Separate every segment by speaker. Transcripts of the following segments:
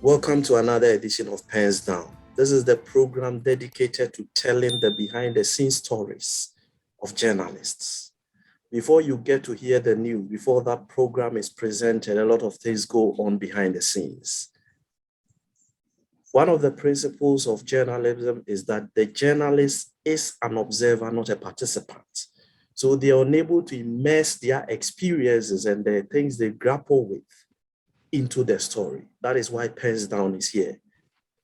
Speaker 1: Welcome to another edition of Pens Down. This is the program dedicated to telling the behind-the-scenes stories of journalists. Before you get to hear the news, before that program is presented, a lot of things go on behind the scenes. One of the principles of journalism is that the journalist is an observer, not a participant. So they are unable to immerse their experiences and the things they grapple with into the story. That is why Pens Down is here.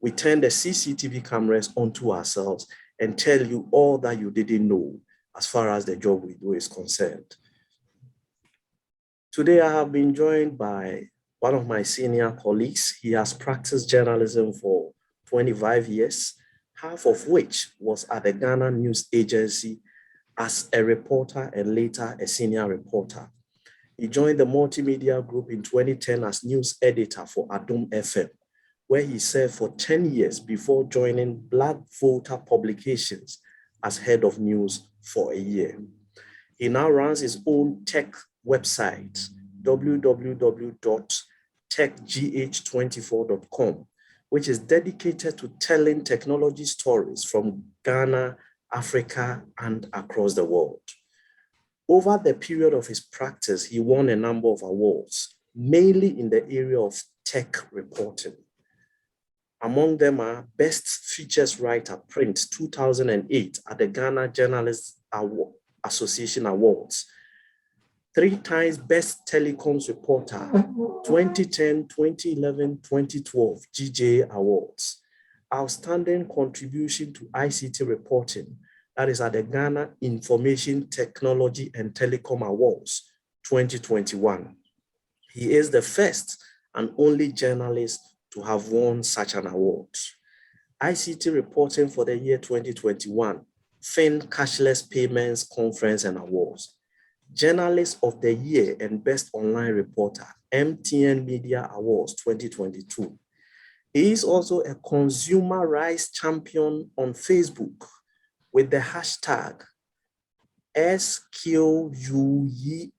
Speaker 1: We turn the CCTV cameras onto ourselves and tell you all that you didn't know as far as the job we do is concerned. Today, I have been joined by one of my senior colleagues. He has practiced journalism for 25 years, half of which was at the Ghana News Agency as a reporter and later a senior reporter. He joined the multimedia group in 2010 as news editor for Adom FM, where he served for 10 years before joining Black Voter Publications as head of news for a year. He now runs his own tech website, www.techgh24.com, which is dedicated to telling technology stories from Ghana, Africa, and across the world. Over the period of his practice, he won a number of awards, mainly in the area of tech reporting. Among them are Best Features Writer Print 2008 at the Ghana Journalists Association Awards, 3 times Best Telecoms Reporter 2010, 2011, 2012 GJA Awards, Outstanding Contribution to ICT Reporting, that is at the Ghana Information Technology and Telecom Awards 2021. He is the first and only journalist to have won such an award. ICT Reporting for the year 2021, FIN Cashless Payments Conference and Awards. Journalist of the Year and Best Online Reporter, MTN Media Awards 2022. He is also a consumer rights champion on Facebook with the hashtag SQUEAKGH,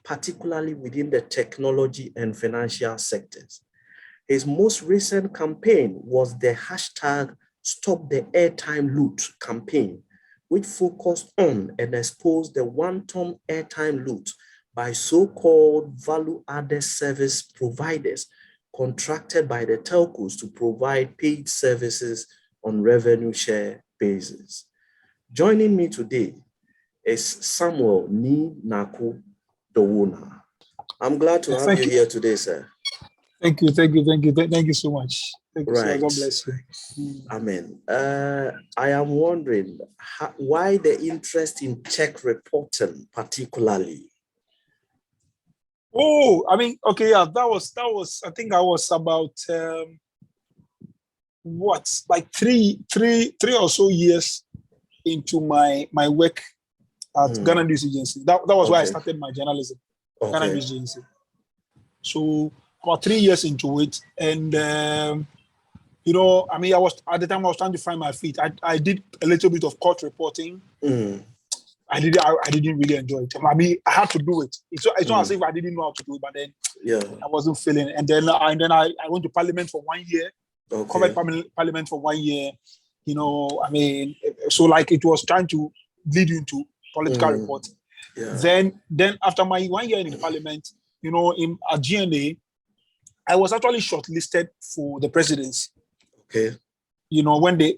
Speaker 1: particularly within the technology and financial sectors. His most recent campaign was the hashtag Stop the Airtime Loot campaign, which focused on and exposed the one-time airtime loot by so-called value-added service providers contracted by the telcos to provide paid services on revenue share basis. Joining me today is Samuel Naku Dowuona. I'm glad to have you here today, sir.
Speaker 2: Thank you so much. Thank you so much. God bless you.
Speaker 1: Amen. I am wondering why the interest in tech reporting particularly?
Speaker 2: Oh, I mean, okay, yeah, that was, I think I was about, like three or so years into my work at Ghana News Agency. That was why I started my journalism, Ghana News Agency. So about 3 years into it, and you know, I mean, at the time I was trying to find my feet. I did a little bit of court reporting. I didn't really enjoy it. I mean, I had to do it. It's not as if I didn't know how to do it, but then I wasn't feeling it. And then I went to Parliament for 1 year. Covered Parliament for 1 year. You know, I mean, so like it was trying to lead you into political reporting. Then after my 1 year in the Parliament, you know, at GNA, I was actually shortlisted for the presidency. You know, when there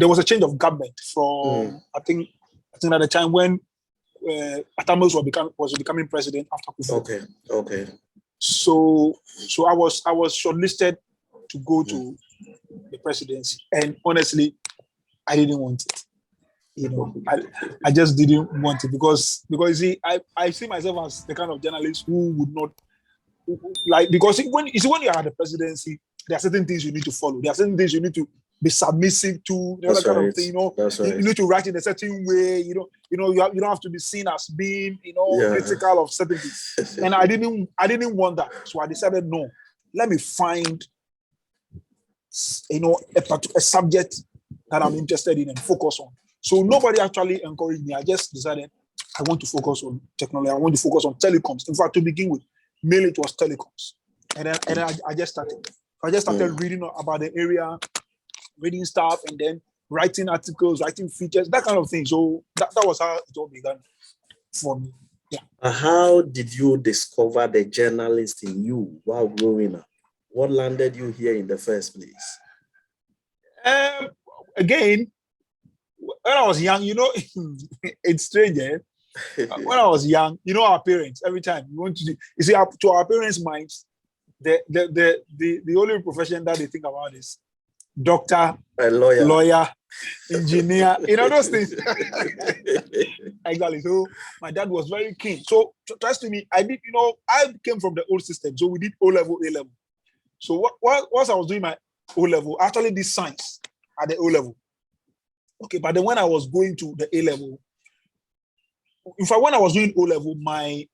Speaker 2: was a change of government from I think at the time when Atamos was becoming president after Kufuor. So I was shortlisted to go to the presidency, and honestly, I didn't want it. You know, I just didn't want it because you see, I see myself as the kind of journalist who would not like, because when you are at the presidency, there are certain things you need to follow. There are certain things you need to be submissive to, you know, that kind of thing. You know, you need to write in a certain way. You don't have to be seen as being, you know, critical of certain things. And I didn't want that, so I decided, no, let me find, you know, a subject that I'm interested in and focus on. So nobody actually encouraged me. I just decided I want to focus on technology. I want to focus on telecoms. In fact, to begin with, mainly it was telecoms. And then I just started. I just started reading about the area, reading stuff, and then writing articles, writing features, that kind of thing. So that was how it all began for me. Yeah.
Speaker 1: How did you discover the journalist in you while growing up? What landed you here in the first place?
Speaker 2: Again, when I was young, it's strange. When I was young, our parents, every time you want to do, you see, to our parents' minds, the only profession that they think about is doctor,
Speaker 1: a lawyer,
Speaker 2: engineer, those things. Exactly. So my dad was very keen. So trust me, I did, I came from the old system. So we did O-level, A-level. So once I was doing my O-level, I actually did science at the O-level. Okay, but then when I was going to the A-level, in fact, when I was doing O-level, my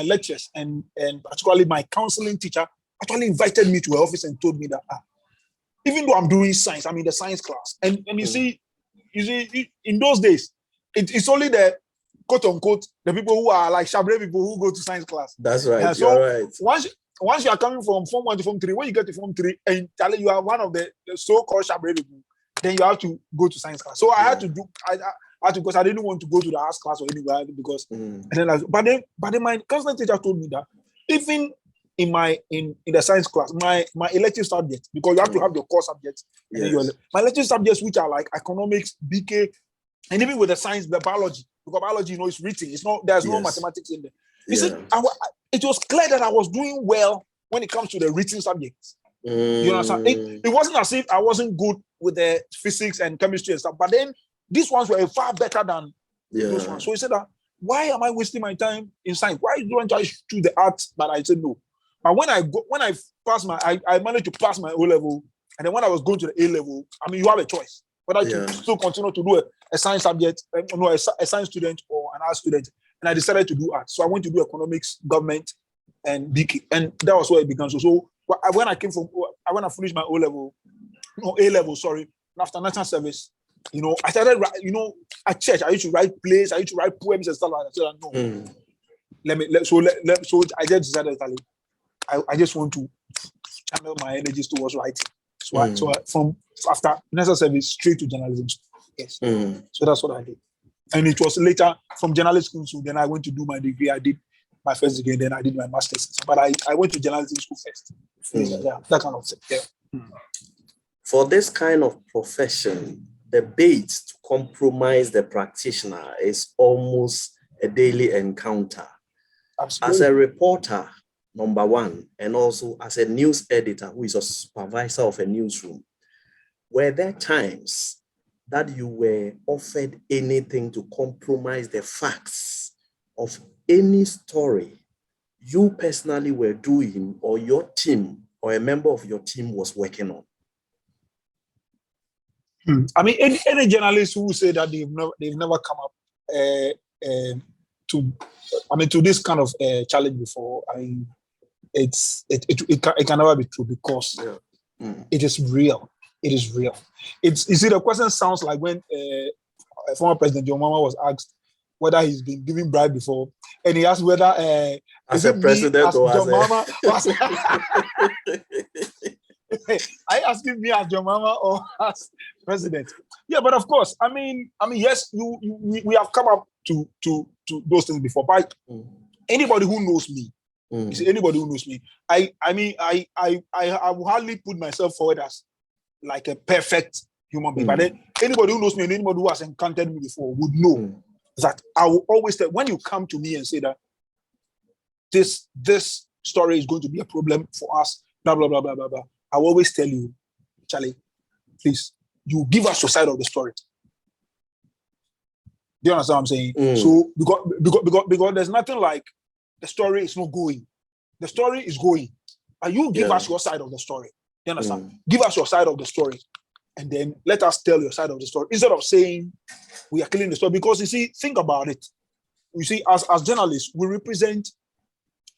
Speaker 2: lectures and particularly my counseling teacher actually invited me to her office and told me that even though I'm doing science, I'm in the science class. And you see, in those days, it's only the quote unquote the people who are like Shabre people who go to science class.
Speaker 1: That's right. Yeah,
Speaker 2: so
Speaker 1: you're right.
Speaker 2: Once you are coming from Form 1 to Form 3, when you get to Form 3 and you are one of the so-called Shabre people, then you have to go to science class. So I had to do because I didn't want to go to the arts class or anywhere because but then my counseling teacher told me that even in the science class, my elective subjects, because you have to have your core subjects. Yes. My elective subjects, which are like economics, BK, and even with the science, the biology, because biology, is written. It's not, there's no mathematics in there. You see, it was clear that I was doing well when it comes to the written subjects. You understand? It wasn't as if I wasn't good with the physics and chemistry and stuff, but then these ones were far better than those ones. So he said that, why am I wasting my time in science? Why don't I choose the arts? But I said no. But when I passed I managed to pass my O-level, and then when I was going to the A-level, you have a choice whether to still continue to do a science subject, a science student or an art student, and I decided to do art. So I went to do economics, government, and BK, and that was where it began. So when I finished my A-level, sorry, after national service, I started, at church, I used to write plays, I used to write poems and stuff like that. So no, so I just decided that I just want to channel my energies towards writing. So from after national service straight to journalism. Yes. So that's what I did. And it was later from journalism school. So then I went to do my degree. I did my first degree, then I did my master's. But I went to journalism school first. Yeah, that kind of thing. Yeah.
Speaker 1: For this kind of profession, the bait to compromise the practitioner is almost a daily encounter. Absolutely. As a reporter, number one, and also as a news editor who is a supervisor of a newsroom, were there times that you were offered anything to compromise the facts of any story you personally were doing or your team or a member of your team was working on?
Speaker 2: Any journalist who say that they've never come up to this kind of challenge before, it can never be true because it is real. It is real. You see, the question sounds like when former President Dowuona was asked whether he's been given bribe before, and he asked whether
Speaker 1: as a president or as
Speaker 2: are you asking me as Dowuona or as president? Yeah, but of course, yes, we have come up to those things before. But anybody who knows me, you see, anybody who knows me, I will hardly put myself forward as like a perfect human being. But then anybody who knows me and anybody who has encountered me before would know that I will always tell, when you come to me and say that this story is going to be a problem for us, blah blah blah blah blah blah, I will always tell you, Charlie, please, you give us your side of the story. Do you understand what I'm saying? So because there's nothing like the story is not going. The story is going. And you give us your side of the story. Do you understand? Give us your side of the story. And then let us tell your side of the story. Instead of saying we are killing the story. Because you see, think about it. You see, as journalists, we represent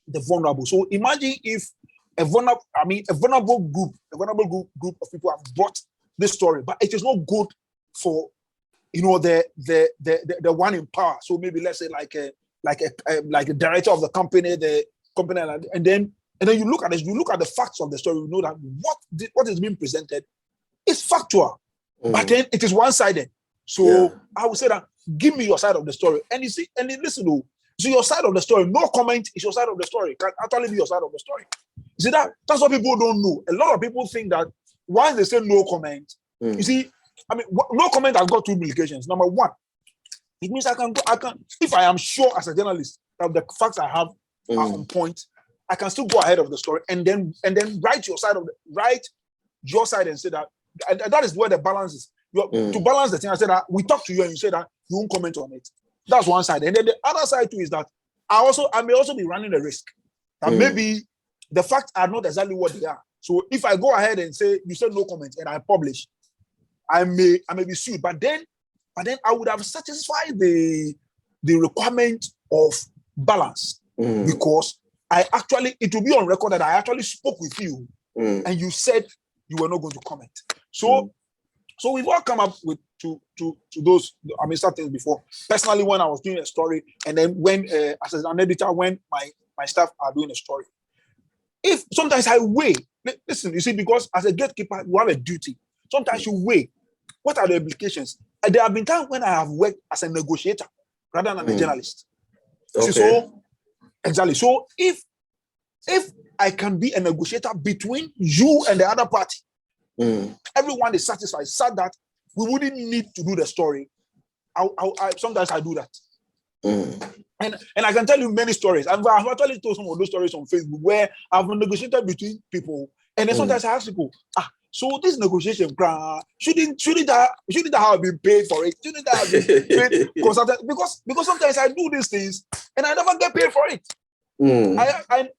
Speaker 2: the vulnerable. So imagine if a vulnerable group of people have brought this story, but it is not good for the one in power. So maybe let's say like a director of the company, the company, and then you look at this, you look at the facts of the story, you know that what is being presented is factual, but then it is one-sided. So I would say that give me your side of the story, and you see, and listen to. So your side of the story, no comment is your side of the story. Can actually be your side of the story. You see that's what people don't know. A lot of people think that once they say no comment, you see, I mean, no comment has got two implications. Number one, it means I can, if I am sure as a journalist that the facts I have are on point, I can still go ahead of the story and then write your side and say that, and that is where the balance is. To balance the thing, I said that we talk to you and you say that you won't comment on it. That's one side. And then the other side too is that I may also be running a risk that maybe the facts are not exactly what they are. So if I go ahead and say you said no comment and I publish, I may be sued. But then I would have satisfied the requirement of balance because it will be on record that I actually spoke with you and you said you were not going to comment. So we've all come up with to those, I mean, certain things before. Personally, when I was doing a story, and then when as an editor, when my staff are doing a story, if sometimes I weigh, listen, you see, because as a gatekeeper, you have a duty. Sometimes you weigh what are the implications. And there have been times when I have worked as a negotiator rather than a journalist.
Speaker 1: Okay.
Speaker 2: So exactly. So if I can be a negotiator between you and the other party, everyone is satisfied, so that we wouldn't need to do the story. Sometimes I do that. And I can tell you many stories. I've actually told some of those stories on Facebook where I've negotiated between people, and then sometimes I ask people, so this negotiation, shouldn't I have been paid for it? Shouldn't I have been paid consultant? Because sometimes I do these things and I never get paid for it.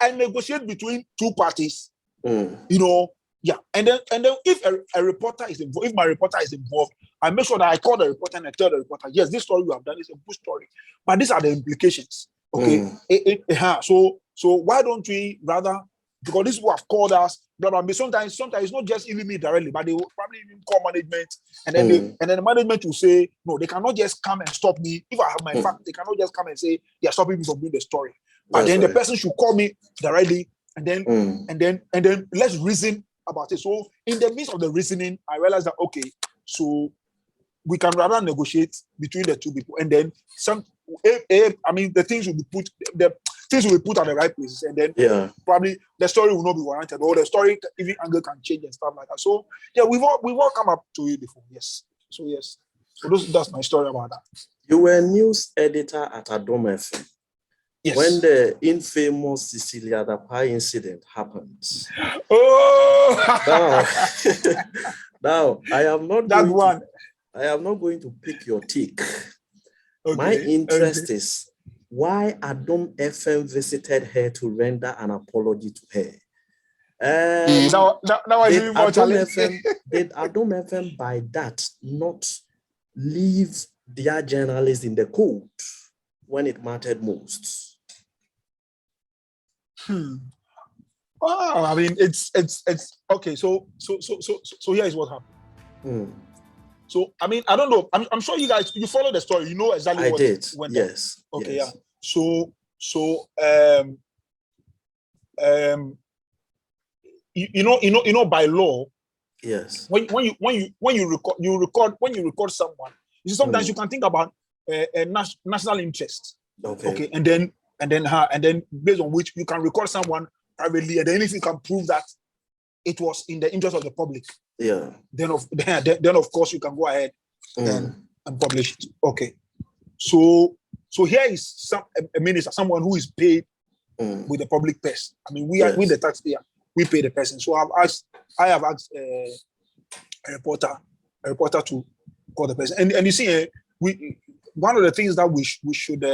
Speaker 2: I negotiate between two parties, you know. Yeah, and then if a reporter is involved, if my reporter is involved, I make sure that I call the reporter and I tell the reporter, yes, this story you have done is a good story, but these are the implications. Okay, so why don't we rather, because these people have called us, blah blah blah. Sometimes it's not just even me directly, but they will probably even call management, and then the management will say, no, they cannot just come and stop me. If I have my fact, they cannot just come and say they are stopping me from doing the story. But then the person should call me directly, and then let's reason about it. So in the midst of the reasoning, I realized that so we can rather negotiate between the two people, and then the things will be put at the right places, and then probably the story will not be warranted, or the story even angle can change and stuff like that. So yeah, we've all come up to it before. Yes. So that's my story about that.
Speaker 1: You were a news editor at Adom FM.
Speaker 2: Yes.
Speaker 1: When the infamous Cecilia Dapa incident happened. Now I am not going to pick your tick. Okay. My interest is why Adom FM visited her to render an apology to her. Did Adom FM by that not leave their journalists in the cold when it mattered most?
Speaker 2: Wow, I mean, it's okay. So here is what happened. So I mean, I don't know. I'm sure you guys, you follow the story. You know exactly what went on.
Speaker 1: Yes.
Speaker 2: Okay.
Speaker 1: Yes.
Speaker 2: Yeah. You know by law.
Speaker 1: Yes.
Speaker 2: When you record someone, you see, sometimes you can think about a national interest. Okay. And then based on which you can record someone privately, and then if you can prove that it was in the interest of the public, then of course you can go ahead and publish it. Okay. So here is a minister, someone who is paid with the public purse. I mean, we the taxpayer, we pay the person. So I have asked a reporter to call the person, and you see, one of the things that we should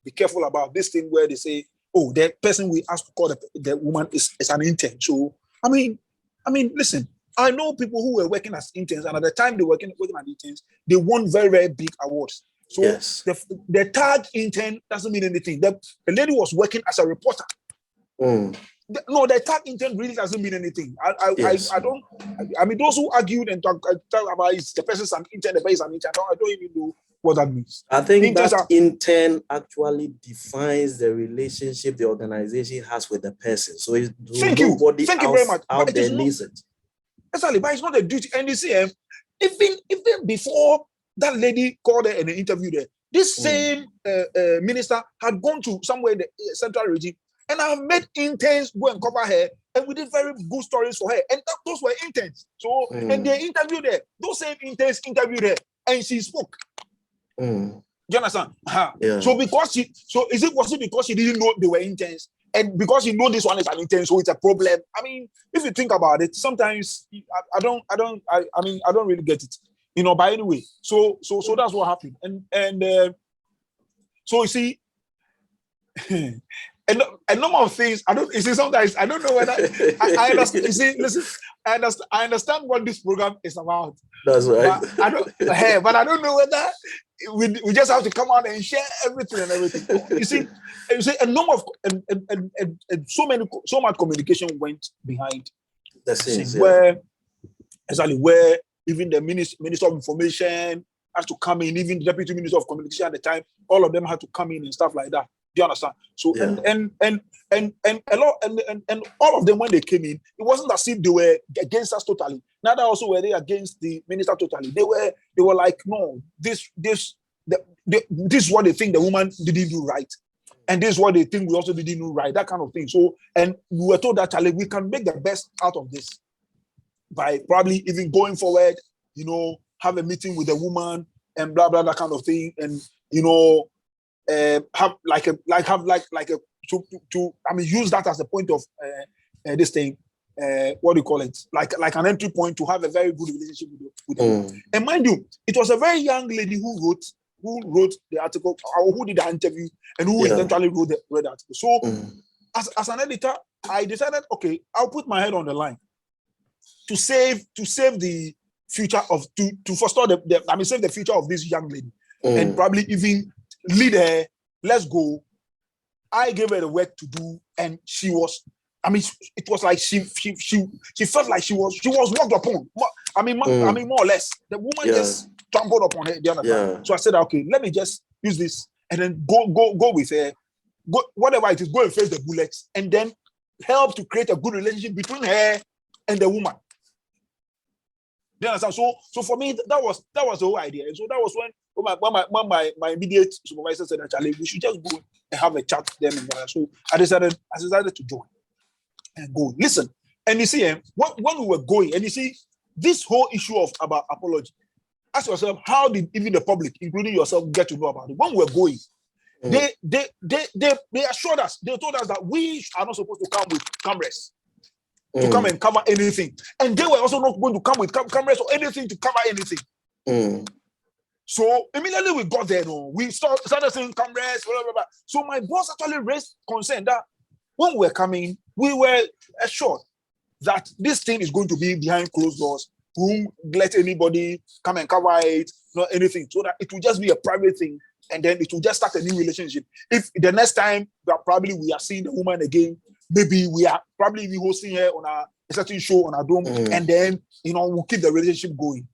Speaker 2: be careful about this thing where they say, oh, the person we asked to call the woman is an intern. So I mean, listen, I know people who were working as interns, and at the time they were working as interns, they won very, very big awards. So the tag intern doesn't mean anything. The lady was working as a reporter. No, the tag intent really doesn't mean anything.
Speaker 1: Yes.
Speaker 2: I don't. I mean, those who argued and talk about it's the person's an intent, the person's an intent. I don't even know what that means.
Speaker 1: I think that intent actually defines the relationship the organization has with the person. So it's
Speaker 2: thank you very much.
Speaker 1: Out there needs it.
Speaker 2: Exactly, but it's not a duty. And you see, even before that lady called her and interviewed her, this same minister had gone to somewhere in the central region, and I've made interns go and cover her, and we did very good stories for her, and those were interns. So and they interviewed her. Those same interns interviewed her, and she spoke. Do you understand? Yeah. So was it because she didn't know they were interns, and because you know this one is an intern, so it's a problem? I mean, if you think about it, sometimes I don't really get it. But anyway, so that's what happened, and so you see, a number of things. You see, sometimes I don't know whether I understand. You see, listen, I understand what this program is about.
Speaker 1: That's right.
Speaker 2: But I don't know whether we just have to come out and share everything and everything. You see, a number of and so much communication went behind
Speaker 1: the scenes,
Speaker 2: where even the minister of information has to come in, even the deputy minister of communication at the time, all of them had to come in and stuff like that. Do you understand? So and a lot and all of them, when they came in, it wasn't as if they were against us totally. Neither also were they against the minister totally. They were like, no, this is what they think the woman didn't do right, and this is what they think we also didn't do right. That kind of thing. So, and we were told that, Charlie, we can make the best out of this by probably even going forward, have a meeting with the woman and blah blah, that kind of thing, and have use that as a point of this thing. What do you call it? Like an entry point to have a very good relationship with them. And mind you, it was a very young lady who wrote the article, or who did the interview, and who eventually wrote the article. So, as an editor, I decided, okay, I'll put my head on the line to save the future of to forestall save the future of this young lady, and probably even lead her. Let's go. I gave her the work to do, and she was. It was like she felt like she was walked upon. More or less, the woman just trampled upon her the other time. So I said, okay, let me just use this, and then go with her. Go, whatever it is, go and face the bullets, and then help to create a good relationship between her and the woman. Do you understand? So for me, that was the whole idea. And so that was when my immediate supervisor said, actually, we should just go and have a chat with them. And so I decided to join and go. Listen, and you see, when we were going, and you see, this whole issue about apology, ask yourself, how did even the public, including yourself, get to know about it? When we were going, they assured us, they told us that we are not supposed to come with cameras to come and cover anything, and they were also not going to come with cameras or anything to cover anything. So immediately we got there, we started seeing cameras, blah, blah, blah. So my boss actually raised concern that when we were coming, we were assured that this thing is going to be behind closed doors. Whom let anybody come and cover it, not anything, so that it will just be a private thing, and then it will just start a new relationship. If the next time that we are seeing the woman again, maybe we are probably hosting her on a certain show on our dome, and then we'll keep the relationship going.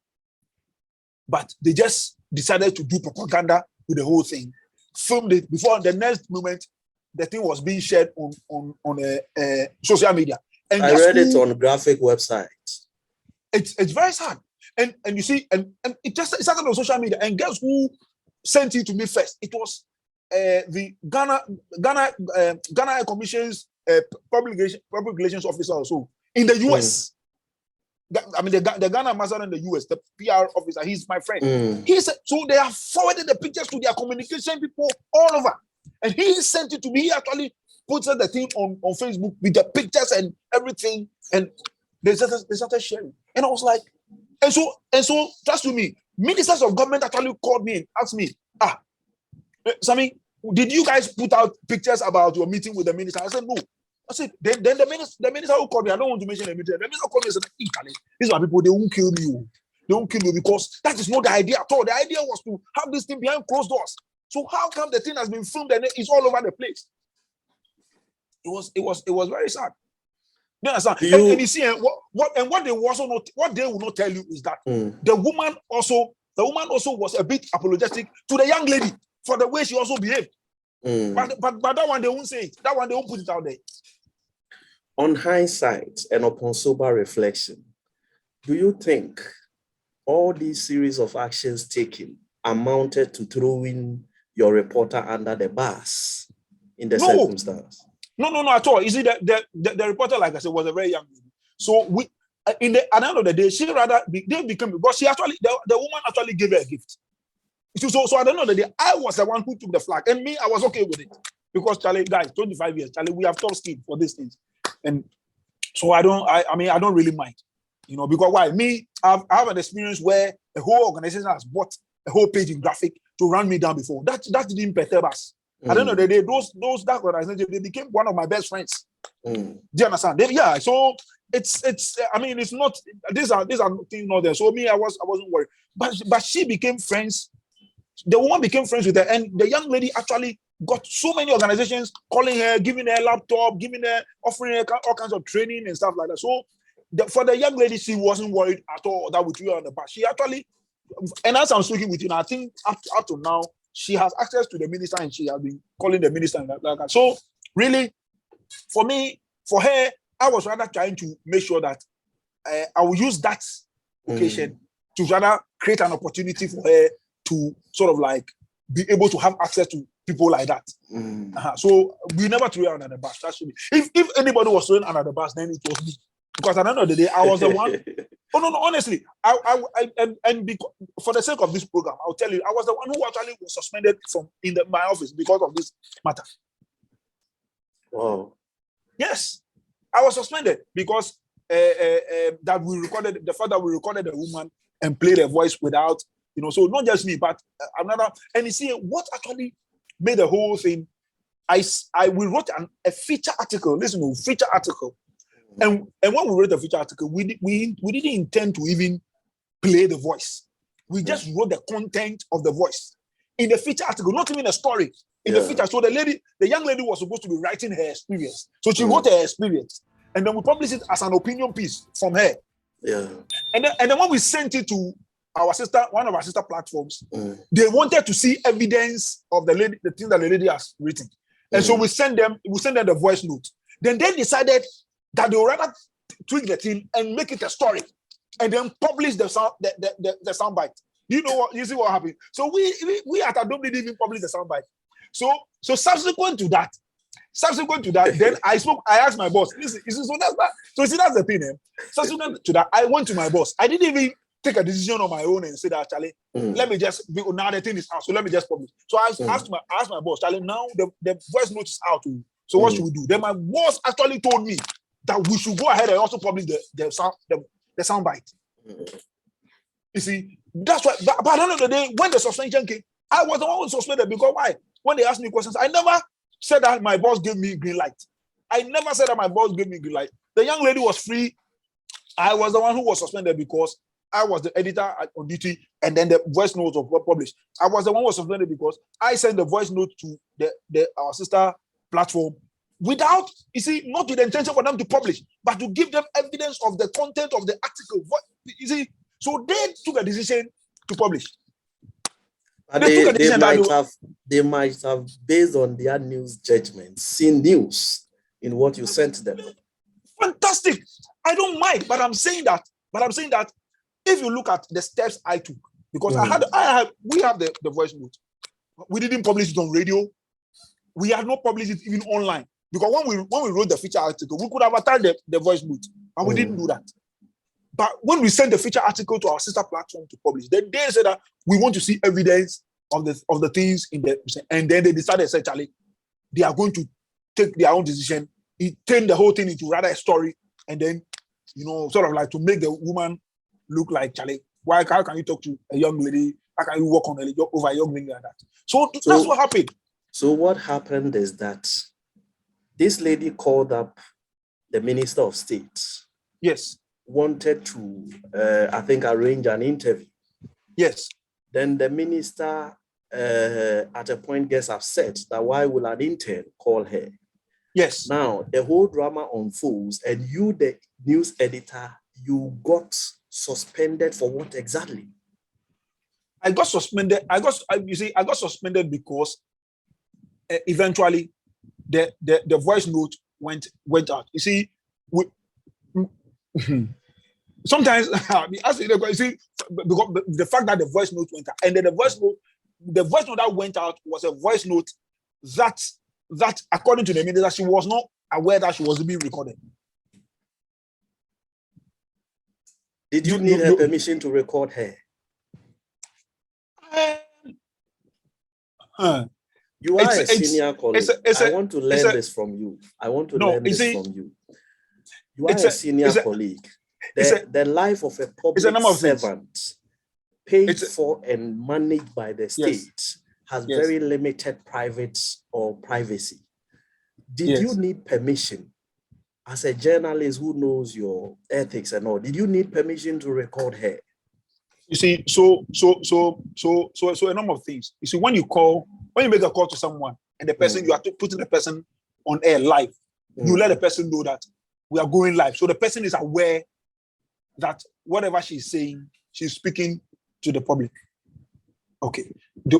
Speaker 2: But they just decided to do propaganda with the whole thing, filmed it before the next moment the thing was being shared on social media. And
Speaker 1: I read it on graphic websites.
Speaker 2: It's very sad, and you see, and it started on social media. And guess who sent it to me first? It was the Ghana Air Commission's public relations officer also in the US. The Ghana ambassador in the US, the PR officer, he's my friend. He said, so they have forwarded the pictures to their communication people all over, and he sent it to me. He actually put the thing on Facebook with the pictures and everything, and they started sharing. And I was like, and so trust me, ministers of government actually called me and asked me, Sammy, did you guys put out pictures about your meeting with the minister? I said, no. I said, then the minister who called me, I don't want to mention the minister. The minister called me and said, these are people, they won't kill me. They won't kill me because that is not the idea at all. The idea was to have this thing behind closed doors. So how come the thing has been filmed and it's all over the place? It was very sad. You understand? And you see, what they also not, what they will not tell you is that the woman also was a bit apologetic to the young lady for the way she also behaved. But that one they won't say it. That one they won't put it out there.
Speaker 1: On hindsight and upon sober reflection, do you think all these series of actions taken amounted to throwing your reporter under the bus in the circumstance?
Speaker 2: No, at all. You see, the reporter, like I said, was a very young lady. So we, at the end of the day, they became, because she actually, the woman actually gave her a gift. So at the end of the day, I was the one who took the flag, and me, I was okay with it, because Charlie, guys, 25 years, Charlie, we have tough skin for these things, and so I don't really mind, because why? Me, I have an experience where a whole organization has bought a whole page in graphic to run me down before. That didn't perturb us. At the end of the day, that organization, they became one of my best friends. Do you understand? So it's not, these are things not there. So me, I wasn't worried. But she became friends. The woman became friends with her, and the young lady actually got so many organizations calling her, giving her a laptop, offering her all kinds of training and stuff like that. So for the young lady, she wasn't worried at all that we threw her on the bus. She actually, and as I'm speaking with you now, I think up to now, she has access to the minister, and she has been calling the minister and like that. So really, for her, I was rather trying to make sure that I will use that occasion to rather create an opportunity for her to sort of like be able to have access to people like that. So we never threw her under the bus. Actually, if anybody was thrown under the bus, then it was me, because at the end of the day, I was the one. Oh no, honestly, and because, for the sake of this program, I'll tell you, I was the one who actually was suspended from my office because of this matter.
Speaker 1: Wow.
Speaker 2: Yes, I was suspended because that we recorded the fact that we recorded the woman and played her voice without, so not just me, but another. And you see, what actually made the whole thing? We wrote a feature article. Listen, to feature article. And when we wrote the feature article, we didn't intend to even play the voice. We just wrote the content of the voice in the feature article, not even a story. In the feature, so the young lady was supposed to be writing her experience. So she wrote her experience, and then we published it as an opinion piece from her.
Speaker 1: Yeah.
Speaker 2: And then when we sent it to one of our sister platforms, they wanted to see evidence of the thing that the lady has written, and so we sent them the voice note. Then they decided that they would rather tweak the thing and make it a story, and then publish the soundbite. You see what happened? So we at Adobe didn't even publish the soundbite. So subsequent to that, then I asked my boss. Listen, so that's that. So see, that's the thing. Subsequent to that, I went to my boss. I didn't even take a decision on my own and say that, Charlie, let me just, now the thing is out, so let me just publish. So I asked my boss, Charlie, now the voice note is out. So what should we do? Then my boss actually told me that we should go ahead and also publish the soundbite. You see, that's why. But at the end of the day, when the suspension came, I was the one who suspended, because why? When they asked me questions, I never said that my boss gave me green light. I never said that my boss gave me green light. The young lady was free. I was the one who was suspended because I was the editor on duty, and then the voice notes were published. I was the one who was suspended because I sent the voice note to our sister platform without, not with the intention for them to publish, but to give them evidence of the content of the article. So they took a decision to publish.
Speaker 1: They might have, based on their news judgment, seen news in what you sent them.
Speaker 2: Fantastic. I don't mind, but I'm saying that if you look at the steps I took, because we have the voice note. We didn't publish it on radio. We had not published it even online. Because when we wrote the feature article, we could have attached the voice note, and we didn't do that. But when we sent the feature article to our sister platform to publish, then they said that we want to see evidence of the things in the, and then they decided, say, Charlie, they are going to take their own decision, turn the whole thing into rather a story, and then sort of like to make the woman look like, Charlie, how can you talk to a young lady? How can you work on over a young lady like that? So that's what happened.
Speaker 1: So what happened is that this lady called up the Minister of State.
Speaker 2: Yes.
Speaker 1: Wanted to, I think, arrange an interview.
Speaker 2: Yes.
Speaker 1: Then the minister, at a point, gets upset that why will an intern call her?
Speaker 2: Yes.
Speaker 1: Now the whole drama unfolds, and you, the news editor, you got suspended for what exactly?
Speaker 2: I got suspended. I got suspended because eventually the voice note went out. You see, sometimes you see, because the fact that the voice note went out, and then the voice note that went out was a voice note that according to the media, she was not aware that she was being recorded.
Speaker 1: Did you need her permission to record her? You are a senior colleague. I want to learn this from you. I want to learn this from you. You are a senior colleague. The life of a public servant paid for and managed by the state has very limited private or privacy. Did you need permission as a journalist who knows your ethics and all? Did you need permission to record her?
Speaker 2: You see, so a number of things. You see, when you make a call to someone and the person, you are putting the person on air live, you let the person know that we are going live. So the person is aware that whatever she's saying, she's speaking to the public. Okay.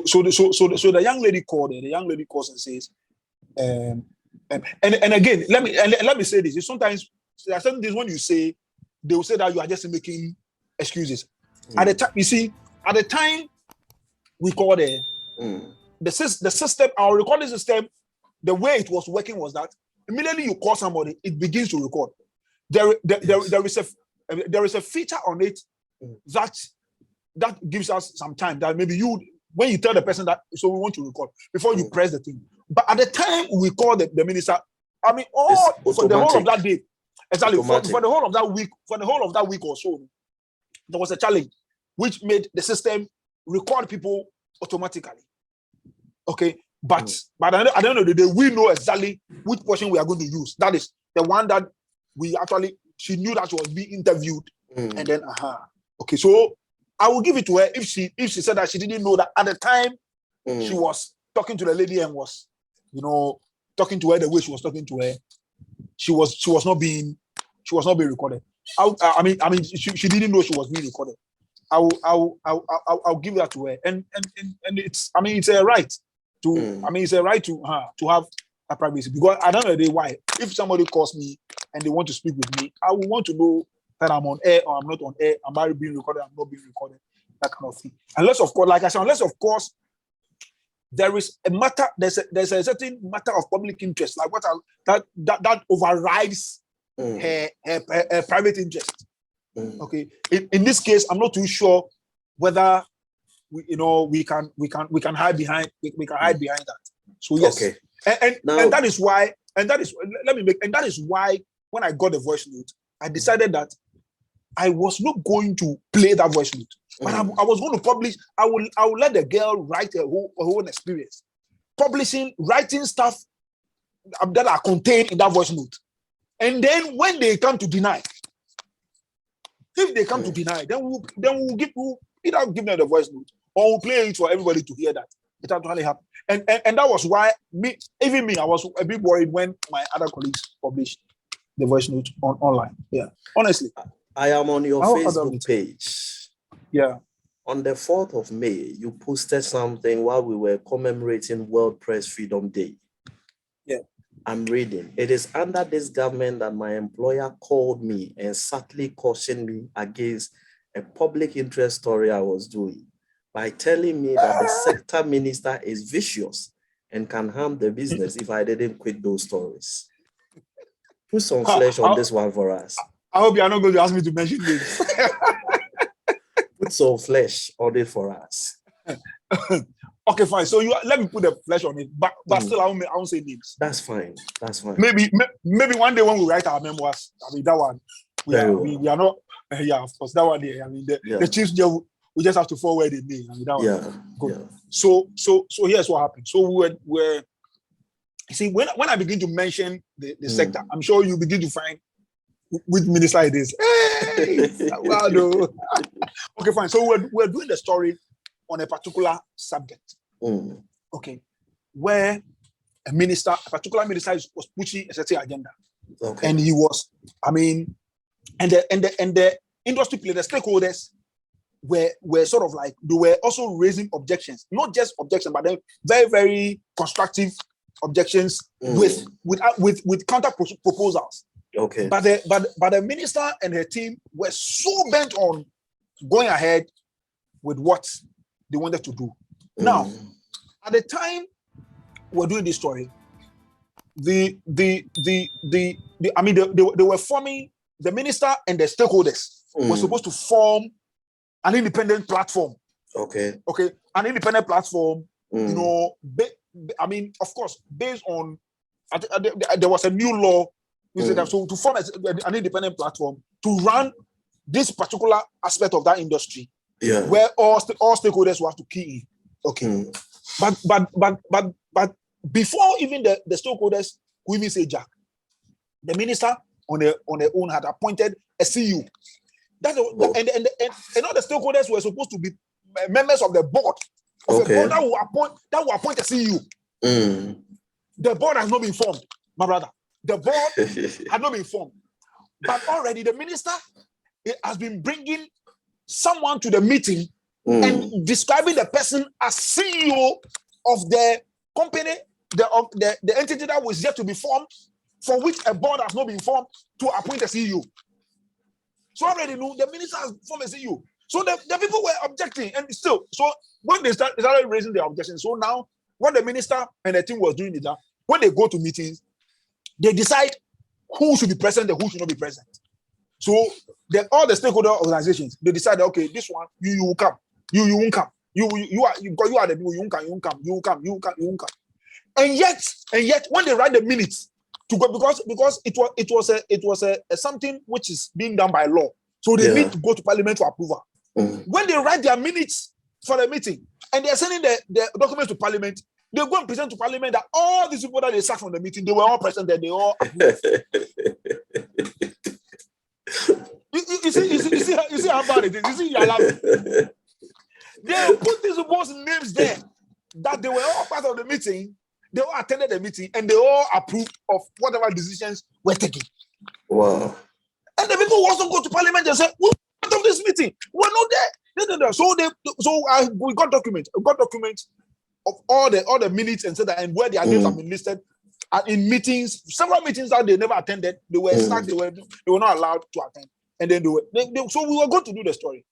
Speaker 2: So the young lady called her. The young lady calls and says, and again, let me say this. Sometimes there are certain things when you say, they will say that you are just making excuses. At the time, you see, at the time we called her, the system, our recording system, the way it was working was that immediately you call somebody, it begins to record. There is a feature on it that gives us some time that maybe when you tell the person that, so we want to record before you press the thing. But at the time we called the minister, I mean, for the whole of that day, exactly for the whole of that week or so, there was a challenge which made the system record people automatically. Okay, but at the end of the day, we know exactly which portion we are going to use. That is the one that she knew that she was being interviewed, and then okay, so I will give it to her if she said that she didn't know that at the time she was talking to the lady and was, talking to her the way she was talking to her, she was not being recorded. I mean, she didn't know she was being recorded. I'll give that to her, and it's a right to it's a right to have a privacy, because I don't know why. If somebody calls me and they want to speak with me, I will want to know that I'm on air or I'm not on air. Am I being recorded? I'm not being recorded. That kind of thing. Unless, of course, like I said, there is a matter. There's a certain matter of public interest, like that overrides her private interest. Okay. In this case, I'm not too sure whether we can hide behind that. So yes. Okay. And that is why when I got the voice note, I decided that I was not going to play that voice note, but I was going to publish. I will let the girl write her own experience, writing stuff that are contained in that voice note. And then when they come to deny, then we'll either give them the voice note or we'll play it for everybody to hear that it actually happened. And that was why I was a bit worried when my other colleagues published the voice note online. Yeah, honestly.
Speaker 1: I am on your Facebook page.
Speaker 2: Yeah.
Speaker 1: On the 4th of May, you posted something while we were commemorating World Press Freedom Day.
Speaker 2: Yeah.
Speaker 1: I'm reading. It is under this government that my employer called me and subtly cautioned me against a public interest story I was doing by telling me that the sector minister is vicious and can harm the business if I didn't quit those stories. Put some flesh on this one for us.
Speaker 2: I hope you are not going to ask me to mention this.
Speaker 1: Put some flesh on it for us.
Speaker 2: Okay, fine. So let me put the flesh on it, but still I won't say names.
Speaker 1: That's fine. That's fine.
Speaker 2: Maybe one day when we write our memoirs, that one we are not. Yeah, of course, that one day. The chiefs we just have to forward the name. That one. Good. Yeah. So here's what happened. So we're you see, when I begin to mention the sector, I'm sure you begin to find which minister it is. Hey, okay, fine. So we're doing the story on a particular subject. Okay, where a particular minister was pushing a certain agenda.
Speaker 1: Okay.
Speaker 2: And he was, I mean, and the industry players, the stakeholders were sort of like, they were also raising objections, not just objections, but then very, very constructive objections with counter proposals.
Speaker 1: Okay.
Speaker 2: But the minister and her team were so bent on going ahead with what they wanted to do. Now, at the time we're doing this story, they were forming, the minister and the stakeholders were supposed to form an independent platform. Okay. An independent platform, you know, I mean, of course, based on, there was a new law, so to form an independent platform to run this particular aspect of that industry, where all stakeholders will have to key in. Okay. But before even the stakeholders could even say Jack, the minister on their own had appointed a CEO. And all the stakeholders were supposed to be members of the board, of a board that will appoint a CEO. The board has not been formed, my brother. The board had not been formed. But already the minister has been bringing someone to the meeting and describing the person as CEO of the company, the entity that was yet to be formed, for which a board has not been formed to appoint a CEO. So already know the minister has formed a CEO. So the people were objecting, and still, so when they started raising their objections, so now what the minister and the team was doing is that when they go to meetings, they decide who should be present and who should not be present. So all the stakeholder organizations, they decide, okay, this one, you will come, you won't come, you are the people, you won't come. And yet, when they write the minutes to go, because it was a something which is being done by law, so they need to go to parliament for approval. When they write their minutes for the meeting and they are sending the documents to parliament, they go and present to parliament that all these people that they sacked from the meeting, they were all present there, they all approved. You see how bad it is. You see, you're laughing. They put these people's names there that they were all part of the meeting. They all attended the meeting and they all approved of whatever decisions were taken.
Speaker 1: Wow.
Speaker 2: And the people also go to parliament and say, "We're part of this meeting. We're not there." So we got documents. Of all the minutes and said that, and where their names have been listed in meetings, several meetings that they never attended. They were sacked. They were not allowed to attend. And then so we were going to do the story.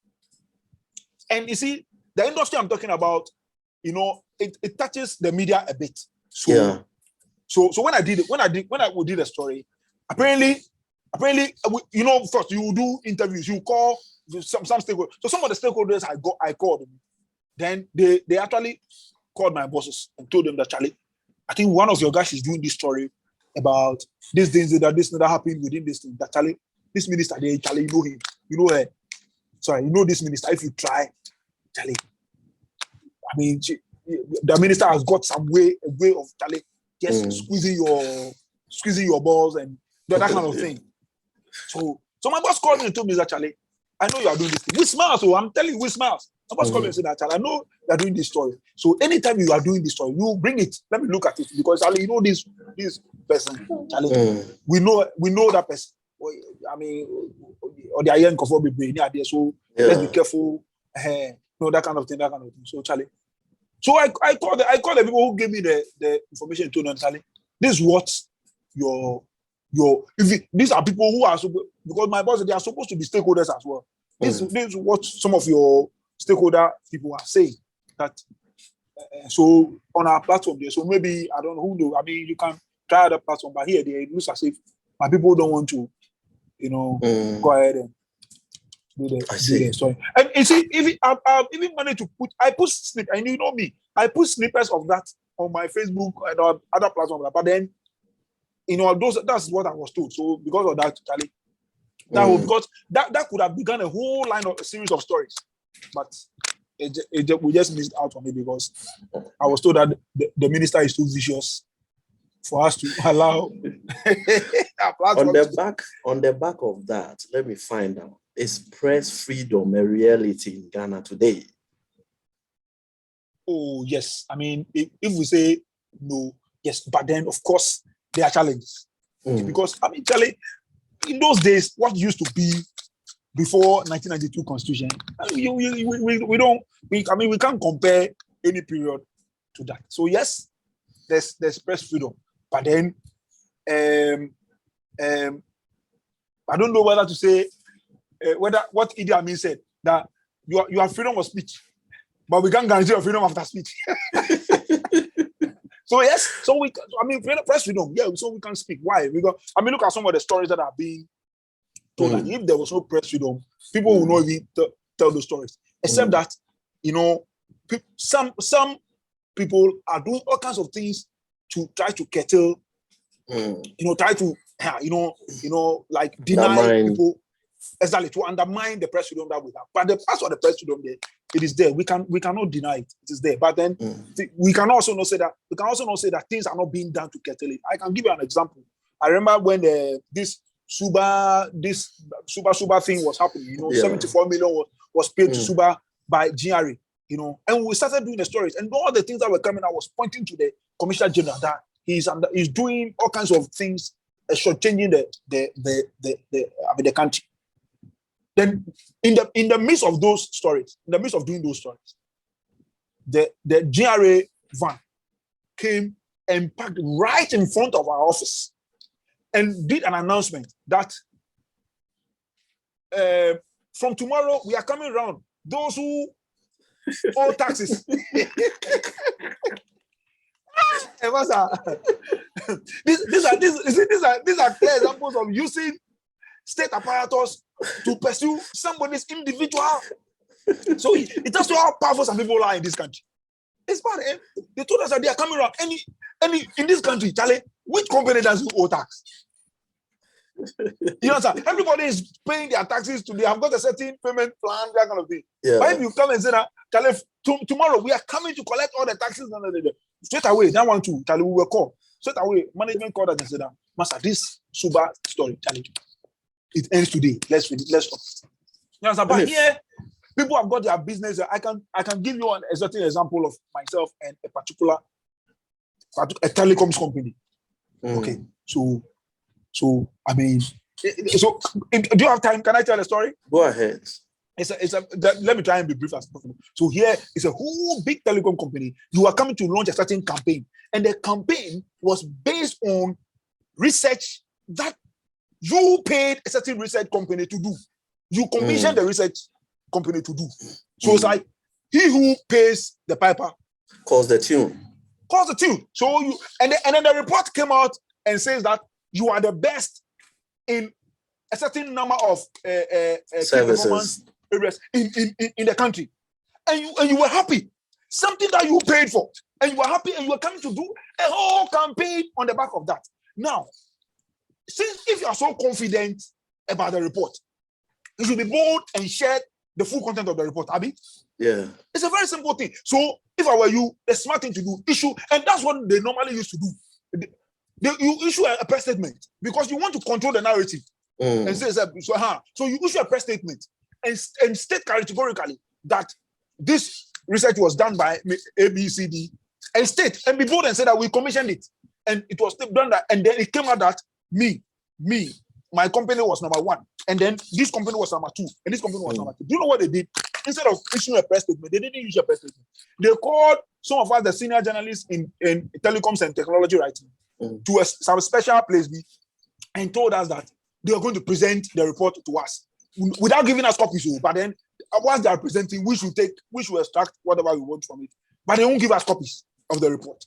Speaker 2: And you see, the industry I'm talking about, you know, it touches the media a bit. So when we did the story, apparently, you know, first you will do interviews, you call some stakeholders. So some of the stakeholders I called them. Then they actually called my bosses and told them that, Charlie, I think one of your guys is doing this story about these things that happened within this thing. That Charlie, this minister there, Charlie, you know him, you know her. Sorry, you know this minister. If you try, Charlie, I mean, the minister has got a way of Charlie just squeezing your balls and that kind of thing. So my boss called me and told me that, Charlie, I know you are doing this thing. We smiles, so I'm telling you, we smiles. My boss called me and said that, Charlie, I know you are doing this story. So anytime you are doing this story, you bring it. Let me look at it because Charlie, you know this person, Charlie. We know that person. I mean, or the young for be there. So let's be careful. No, that kind of thing. So Charlie. So I called the people who gave me the information to them, Charlie. This is what these are people who are because my boss, they are supposed to be stakeholders as well. This is what some of your stakeholder people are saying that so on our platform there. So maybe I don't know who know. I mean, you can try other platform, but here it looks as if my people don't want to, you know, go ahead and do the story. And you see, I've even managed to put snip, and you know me, I put snippets of that on my Facebook and other platforms, but then you know that's what I was told. So because of that, Charlie, because that could have begun a whole series of stories, but we just missed out on it because I was told that the minister is too vicious for us to allow.
Speaker 1: on the back of that, let me find out. Is press freedom a reality in Ghana today?
Speaker 2: Oh yes, I mean if we say no, Yes, but then of course there are challenges because I mean, Charlie, in those days, what used to be before 1992 Constitution, we can't compare any period to that. So yes, there's press freedom, but then I don't know whether to say whether what Idi Amin said that you have freedom of speech, but we can't guarantee your freedom after speech. So yes, press freedom, yeah, so we can speak. Why? Because look at some of the stories that are being told. And if there was no press freedom, people will not even tell those stories. Except that, some people are doing all kinds of things to try to curtail, try to, like deny people, exactly, to undermine the press freedom that we have. But as for the press freedom, there, it is there. We cannot deny it. It is there. But then we can also not say that things are not being done to curtail it. I can give you an example. I remember when this Suba thing was happening. 74 million was paid to Suba by GRA. And we started doing the stories, and all the things that were coming out was pointing to the Commissioner General that he's doing all kinds of things, shortchanging the country. Then, in the midst of those stories, in the midst of doing those stories, the GRA van came and parked right in front of our office and did an announcement that from tomorrow we are coming around. Those who owe taxes. These are clear examples of using state apparatus to pursue somebody's individual. So it tells you how powerful some people are in this country. It's bad. They told us that they are coming around. Any in this country, Charlie, which company doesn't owe tax? You know, sir, everybody is paying their taxes they have got a certain payment plan, that kind of thing. Yeah. But if you come and say that, Charlie, tomorrow we are coming to collect all the taxes, straight away, that one too, Charlie, we will call. Straight away, management called us and said that, Master, this Suba story, Charlie, it ends today. Let's read it. Let's stop. You know, sir, but here, people have got their business. I can give you a certain example of myself and a particular telecoms company. Okay, so do you have time? Can I tell a story?
Speaker 1: Go ahead.
Speaker 2: Let me try and be brief as possible. So here is a whole big telecom company. You are coming to launch a certain campaign, and the campaign was based on research that you paid a certain research company to do. You commissioned the research company to do. So it's like he who pays the piper
Speaker 1: calls the tune.
Speaker 2: So and then the report came out and says that you are the best in a certain number of
Speaker 1: services
Speaker 2: areas in the country, and you were happy, something that you paid for, and you were happy, and you were coming to do a whole campaign on the back of that. Now, since if you are so confident about the report, you should be bold and share the full content of the report, Abi.
Speaker 1: Yeah,
Speaker 2: it's a very simple thing. So if I were you, the smart thing to do, issue, and that's what they normally used to do. You issue a press statement because you want to control the narrative and say so you issue a press statement and state categorically that this research was done by ABCD and state and be bold and say that we commissioned it and it was done that, and then it came out that my company was number 1, and then this company was number 2, and this company was number 3. Do you know what they did? Instead of issuing a press statement, they didn't issue a press statement. They called some of us, the senior journalists in telecoms and technology writing, to some special place and told us that they are going to present the report to us without giving us copies. But then once they are presenting, we should extract whatever we want from it. But they won't give us copies of the report.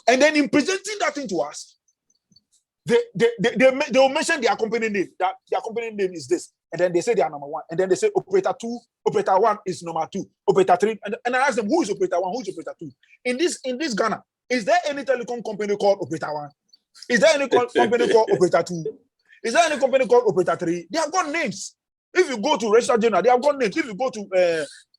Speaker 2: And then in presenting that thing to us, they will mention their company name, that their company name is this. And then they say they are number 1. And then they say operator 2, operator 1 is number 2, operator 3. And I ask them, who is operator 1, who is operator 2? In this Ghana, is there any telecom company called operator 1? Is there any company called operator 2? Is there any company called operator 3? They have got names. If you go to Register General, they have got names. If you go to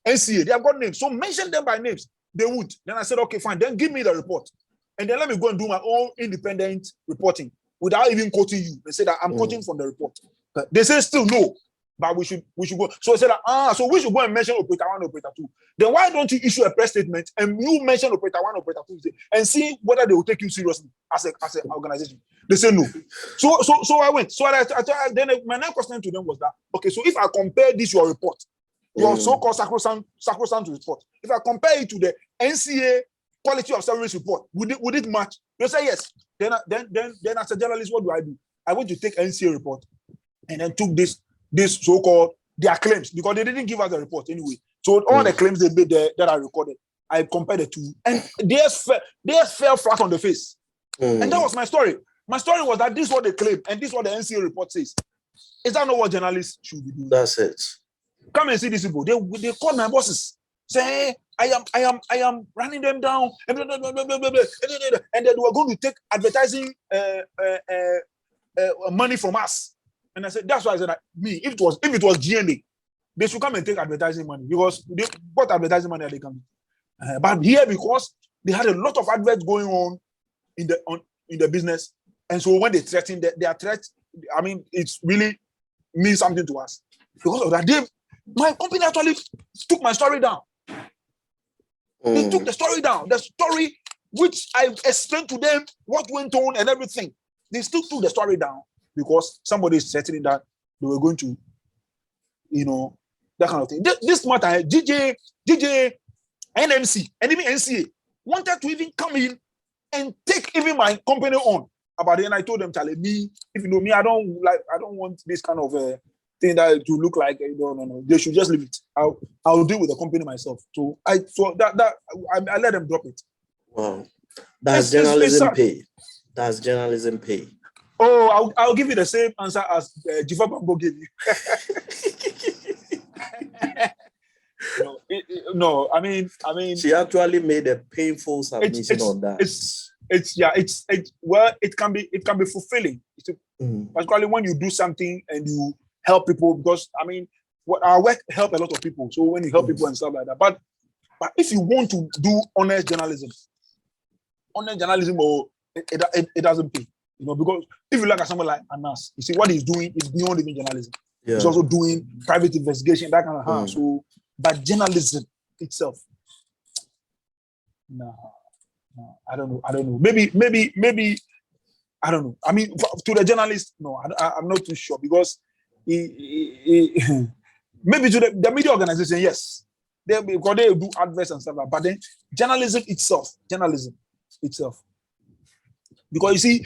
Speaker 2: NCA, they have got names. So mention them by names. They would. Then I said, okay, fine. Then give me the report. And then let me go and do my own independent reporting without even quoting you. They say that I'm quoting from the report. But they say still no. but we should go. So I said, so we should go and mention operator 1, operator 2. Then why don't you issue a press statement and you mention operator 1, operator 2, and see whether they will take you seriously as an organization? They say no. So I went. So then my next question to them was that, okay, so if I compare this your report, your so-called sacrosanct report, if I compare it to the NCA quality of service report, would it match? They say yes. Then as a journalist, what do? I went to take NCA report and then took this so-called their claims, because they didn't give us the report anyway. So all the claims they made there that I recorded, I compared the two, and theirs fell flat on the face. And that was my story. My story was that this is what they claim, and this is what the NCA report says. Is that not what journalists should be doing?
Speaker 1: That's it.
Speaker 2: Come and see these people. They call my bosses, say, hey, I am running them down, and blah, blah, blah, blah, blah, blah, blah. And then they were going to take advertising money from us. And I said, that's why I said that if it was GNA, they should come and take advertising money, because what advertising money are they coming? But here, because they had a lot of adverts going on in the business, and so when they threaten, their threat, I mean, it's really means something to us. Because of that, my company actually took my story down. They took the story down. The story which I explained to them what went on and everything. They still took the story down because somebody is threatening that they were going to, that kind of thing. This matter, DJ, NMC, and even NCA wanted to even come in and take even my company on about it. And I told them, Charlie, if you know me, I don't want this kind of thing that to look like, no. They should just leave it. I'll deal with the company myself. So I let them drop it.
Speaker 1: Wow. That's journalism pay. That's journalism pay.
Speaker 2: Oh, I'll give you the same answer as Jifa Bambo gave you. No, I mean,
Speaker 1: she actually made a painful submission on that.
Speaker 2: It can be fulfilling, particularly when you do something and you help people, because I mean, our work help a lot of people. So when you help people and stuff like that, but if you want to do honest journalism, it doesn't pay. Because if you look at someone like Anas, you see what he's doing is beyond even journalism. Yeah. He's also doing private investigation, that kind of So, but journalism itself, no, I don't know. Maybe, I don't know. I mean, to the journalist, no, I'm not too sure, because maybe to the media organization, yes, because they do adverts and stuff like that. But then journalism itself. Because you see,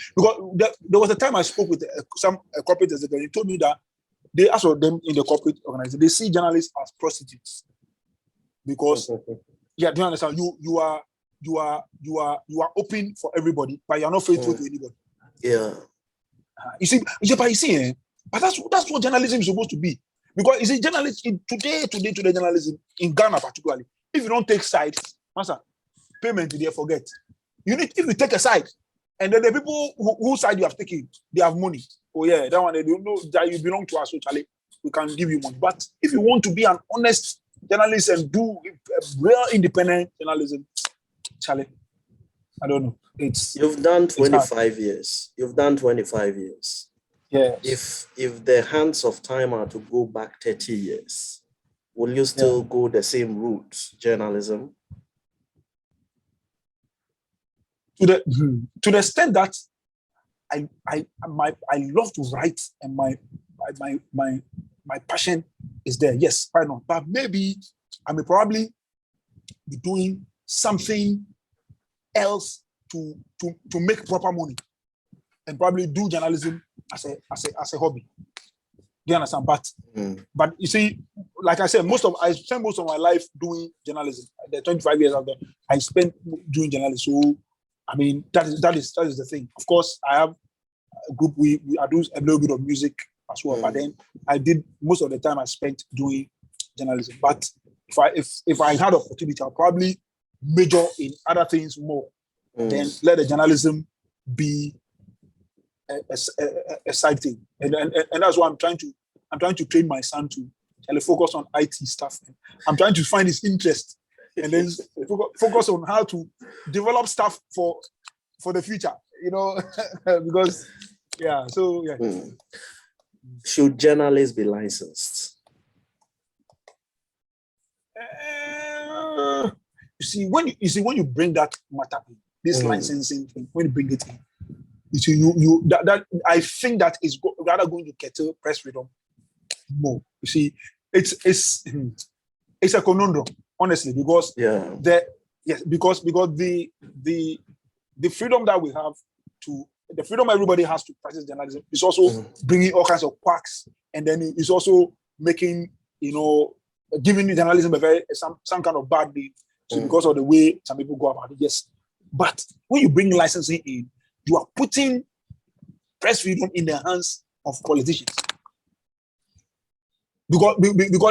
Speaker 2: there was a time I spoke with some corporate executive. He told me that they asked them in the corporate organization, they see journalists as prostitutes. Because do you understand? You are open for everybody, but you are not faithful to anybody.
Speaker 1: Yeah.
Speaker 2: You see, but that's what journalism is supposed to be. Because you see, journalism today journalism in Ghana particularly, if you don't take sides, master, payment they forget. If you take a side, and then the people whose side you have taken, they have money. Oh yeah, that one they don't know that you belong to us, so Charlie, we can give you money. But if you want to be an honest journalist and do real independent journalism, Charlie, I don't know.
Speaker 1: You've done 25 years. You've done 25 years.
Speaker 2: Yes.
Speaker 1: If the hands of time are to go back 30 years, will you still go the same route, journalism? To the extent that I love to write, and my passion is there. Yes, why not? But maybe I may probably be doing something else to make proper money, and probably do journalism as a hobby. Do you understand? But you see, like I said, I spent most of my life doing journalism. The 25 years out there, I spent doing journalism. So I mean, that is the thing. Of course, I have a group. I do a little bit of music as well. But then I did most of the time I spent doing journalism. But if I had opportunity, I'll probably major in other things more. Then let the journalism be a side thing. And that's why I'm trying to train my son to focus on IT stuff. I'm trying to find his interest. And then focus on how to develop stuff for the future, because Should journalists be licensed?
Speaker 2: You see, when you bring that matter in, this licensing thing, when you bring it in, you see, that I think that is rather going to curtail press freedom more. You see, it's a conundrum, honestly, because because the freedom that we have the freedom everybody has to practice journalism is also bringing all kinds of quacks, and then it's also making, giving the journalism a very some kind of bad name. So because of the way some people go about it, yes. But when you bring licensing in, you are putting press freedom in the hands of politicians. Because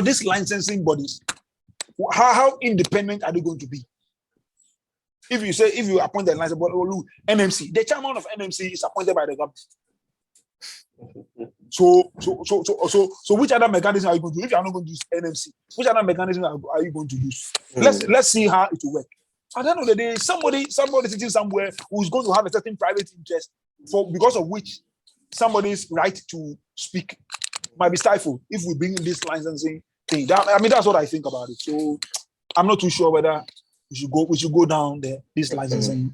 Speaker 2: these licensing bodies, how independent are they going to be? If you appoint the licensing body, look, NMC, the chairman of NMC is appointed by the government. So which other mechanism are you going to use? If you are not going to use NMC, which other mechanism are you going to use? Let's see how it will work. At the end of the day, somebody sitting somewhere who is going to have a certain private interest because of which somebody's right to speak might be stifled if we bring this licensing thing. That's what I think about it. So I'm not too sure whether we should go down this licensing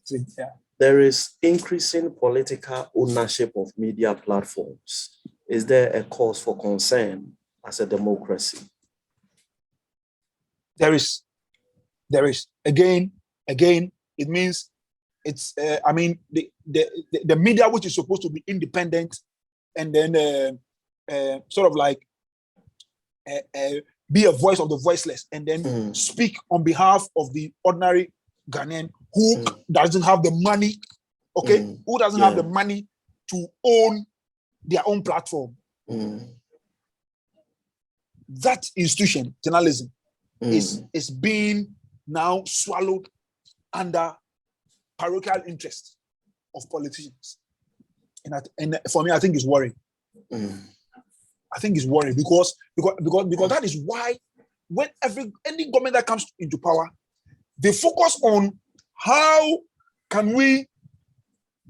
Speaker 2: thing. Yeah.
Speaker 1: There is increasing political ownership of media platforms. Is there a cause for concern as a democracy?
Speaker 2: There is. Again, it means it's. The media, which is supposed to be independent, and then sort of like be a voice of the voiceless, and then speak on behalf of the ordinary Ghanaian who doesn't have the money, who doesn't have the money to own their own platform. That institution, journalism, is being now swallowed under parochial interest of politicians. And for me, I think it's worrying. I think it's worrying because that is why when any government that comes into power, they focus on how can we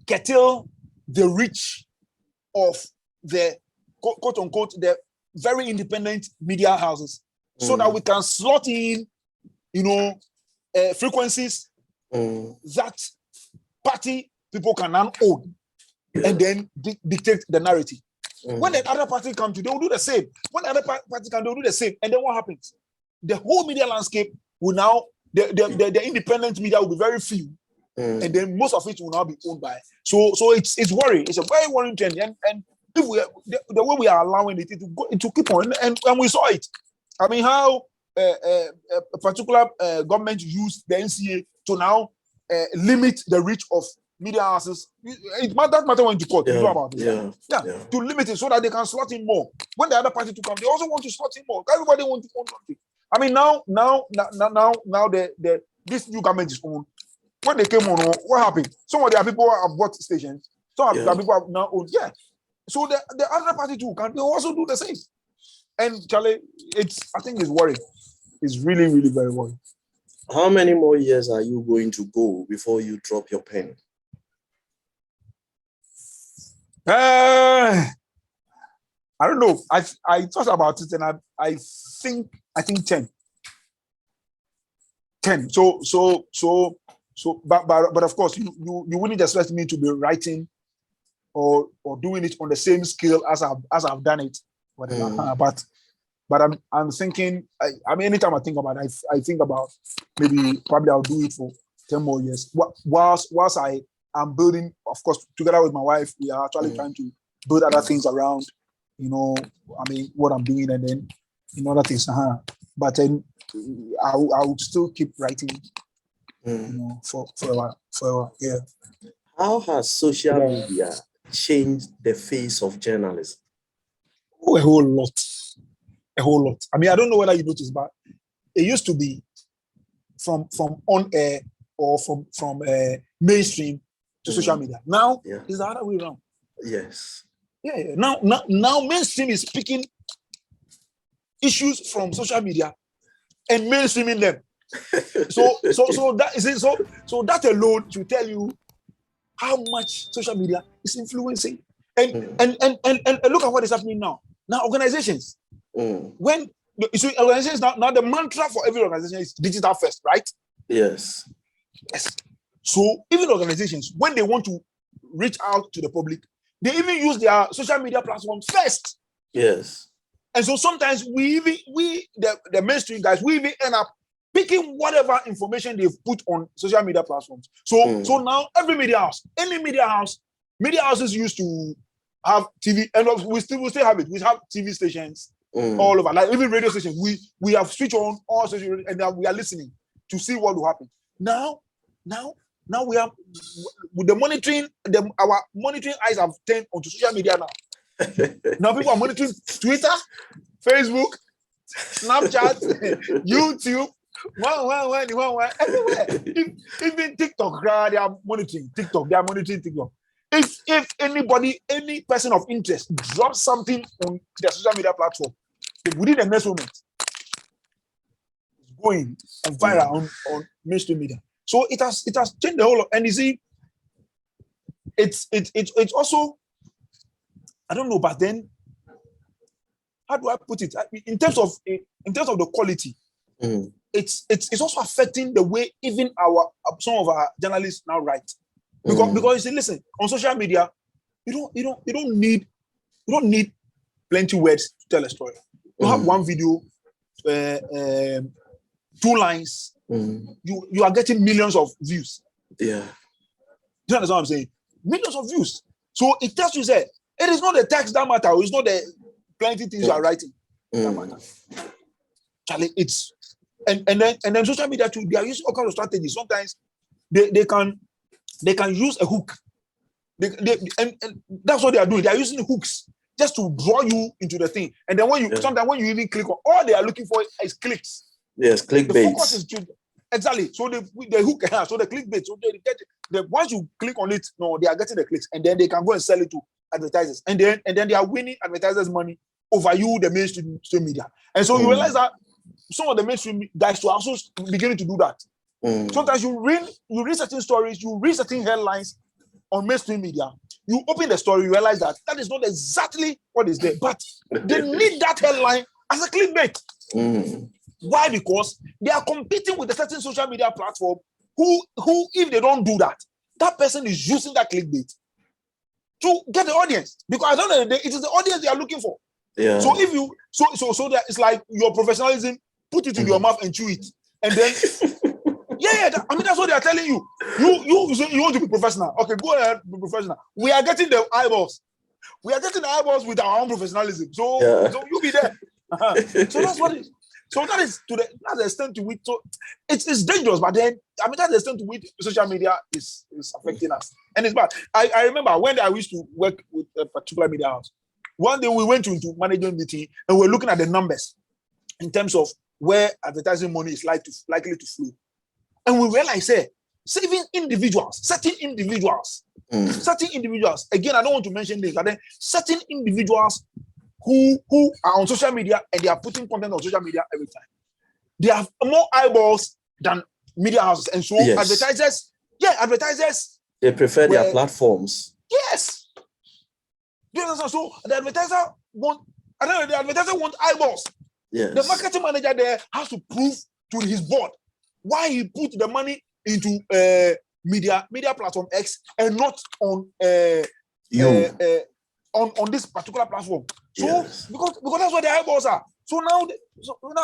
Speaker 2: curtail the reach of the quote unquote the very independent media houses, so that we can slot in, frequencies that party people can now own, and then dictate the narrative. When the other party come to, they will do the same. When the other party come, they will do the same. And then what happens? The whole media landscape will now, the independent media will be very few, and then most of it will now be owned by. So it's worrying. It's a very worrying trend. And if the way we are allowing it to keep on, and we saw it. I mean, how a particular government used the NCA to now limit the reach of media houses. That matter went to court. You know about this. To limit it so that they can slot in more. When the other party to come, they also want to slot in more. Everybody wants to own something. I mean, now this new government is on. When they came on, what happened? Some of their people have bought stations. Some of their people have now owned. Yeah. So the other party too can also do the same. And Charlie, I think it's worrying. It's really, really very worrying.
Speaker 1: How many more years are you going to go before you drop your pen?
Speaker 2: I don't know. I thought about it, and I think 10. 10. So but of course you wouldn't expect me to be writing or doing it on the same scale as I've done it. But I'm thinking. I mean, anytime I think about it, I think about probably I'll do it for 10 more years. Whilst I am building, of course, together with my wife, we are actually trying to build other things around. I mean, what I'm doing, and then other things. But then I would still keep writing. For a while. Yeah.
Speaker 1: How has social media changed the face of journalism?
Speaker 2: Oh, a whole lot. I mean, I don't know whether you noticed, but it used to be from on air or from mainstream to social media. Now it's the other way around.
Speaker 1: Yes.
Speaker 2: Yeah. Now mainstream is picking issues from social media and mainstreaming them. So that is it. So that alone should tell you how much social media is influencing And look at what is happening now. Now organizations, when so organizations now the mantra for every organization is digital first, right?
Speaker 1: Yes.
Speaker 2: So even organizations, when they want to reach out to the public, they even use their social media platforms first.
Speaker 1: Yes.
Speaker 2: And so sometimes the mainstream guys, we even end up picking whatever information they've put on social media platforms. So now every media house, any media houses used to have TV, and we still have it. We have TV stations all over, like even radio stations. We have switched on all social radio, and we are listening to see what will happen. Now we have with the monitoring, our monitoring eyes have turned onto social media now. Now people are monitoring Twitter, Facebook, Snapchat, YouTube, everywhere. Even TikTok, they are monitoring TikTok. They are monitoring TikTok. If anybody, any person of interest drops something on their social media platform, within the next moment, it's going viral on mainstream media. So it has changed the whole of, and you see, it's also, I don't know, but then how do I put it? In terms of the quality, it's also affecting the way even some of our journalists now write. Because you see, listen, on social media, you don't need plenty words to tell a story. You have one video, 2 lines, you are getting millions of views.
Speaker 1: Yeah.
Speaker 2: Do you understand what I'm saying? Millions of views. So it tells you that it is not the text that matter, it's not the plenty things you are writing that matter. Charlie, it's and then social media too, they are using all kinds of strategies. Sometimes they can use a hook. And that's what they are doing. They are using hooks just to draw you into the thing. And then sometimes when you even click on, all they are looking for is clicks.
Speaker 1: Yes, clickbait.
Speaker 2: The focus is exactly. So the hook, so the clickbait. So they get once you click on it, no, they are getting the clicks, and then they can go and sell it to advertisers, and then they are winning advertisers' money over you, the mainstream media. And so you realize that some of the mainstream guys are also beginning to do that. Sometimes you read certain stories, you read certain headlines on mainstream media, you open the story, you realize that is not exactly what is there, but they need that headline as a clickbait. Why? Because they are competing with a certain social media platform who if they don't do that, that person is using that clickbait to get the audience, because I don't know, it is the audience they are looking for.
Speaker 1: Yeah.
Speaker 2: So if you so that it's like your professionalism, put it in your mouth and chew it, and then I mean that's what they are telling you. You want to be professional? Okay, go ahead, be professional. We are getting the eyeballs. We are getting the eyeballs with our own professionalism. So you be there. So that's what it. So that is that's the extent to which it's dangerous. But then I mean that's the extent to which social media is affecting us, and it's bad. I remember when I used to work with a particular media house. One day we went into management meeting and we're looking at the numbers in terms of where advertising money is likely to flow. And we realized, certain individuals, again, I don't want to mention names, but then certain individuals who are on social media and they are putting content on social media every time, they have more eyeballs than media houses. And so advertisers,
Speaker 1: they prefer their platforms.
Speaker 2: Yes. Do you understand? So the advertiser want eyeballs.
Speaker 1: Yes.
Speaker 2: The marketing manager there has to prove to his board why he put the money into media platform X and not on on this particular platform. So because that's where the eyeballs are. So now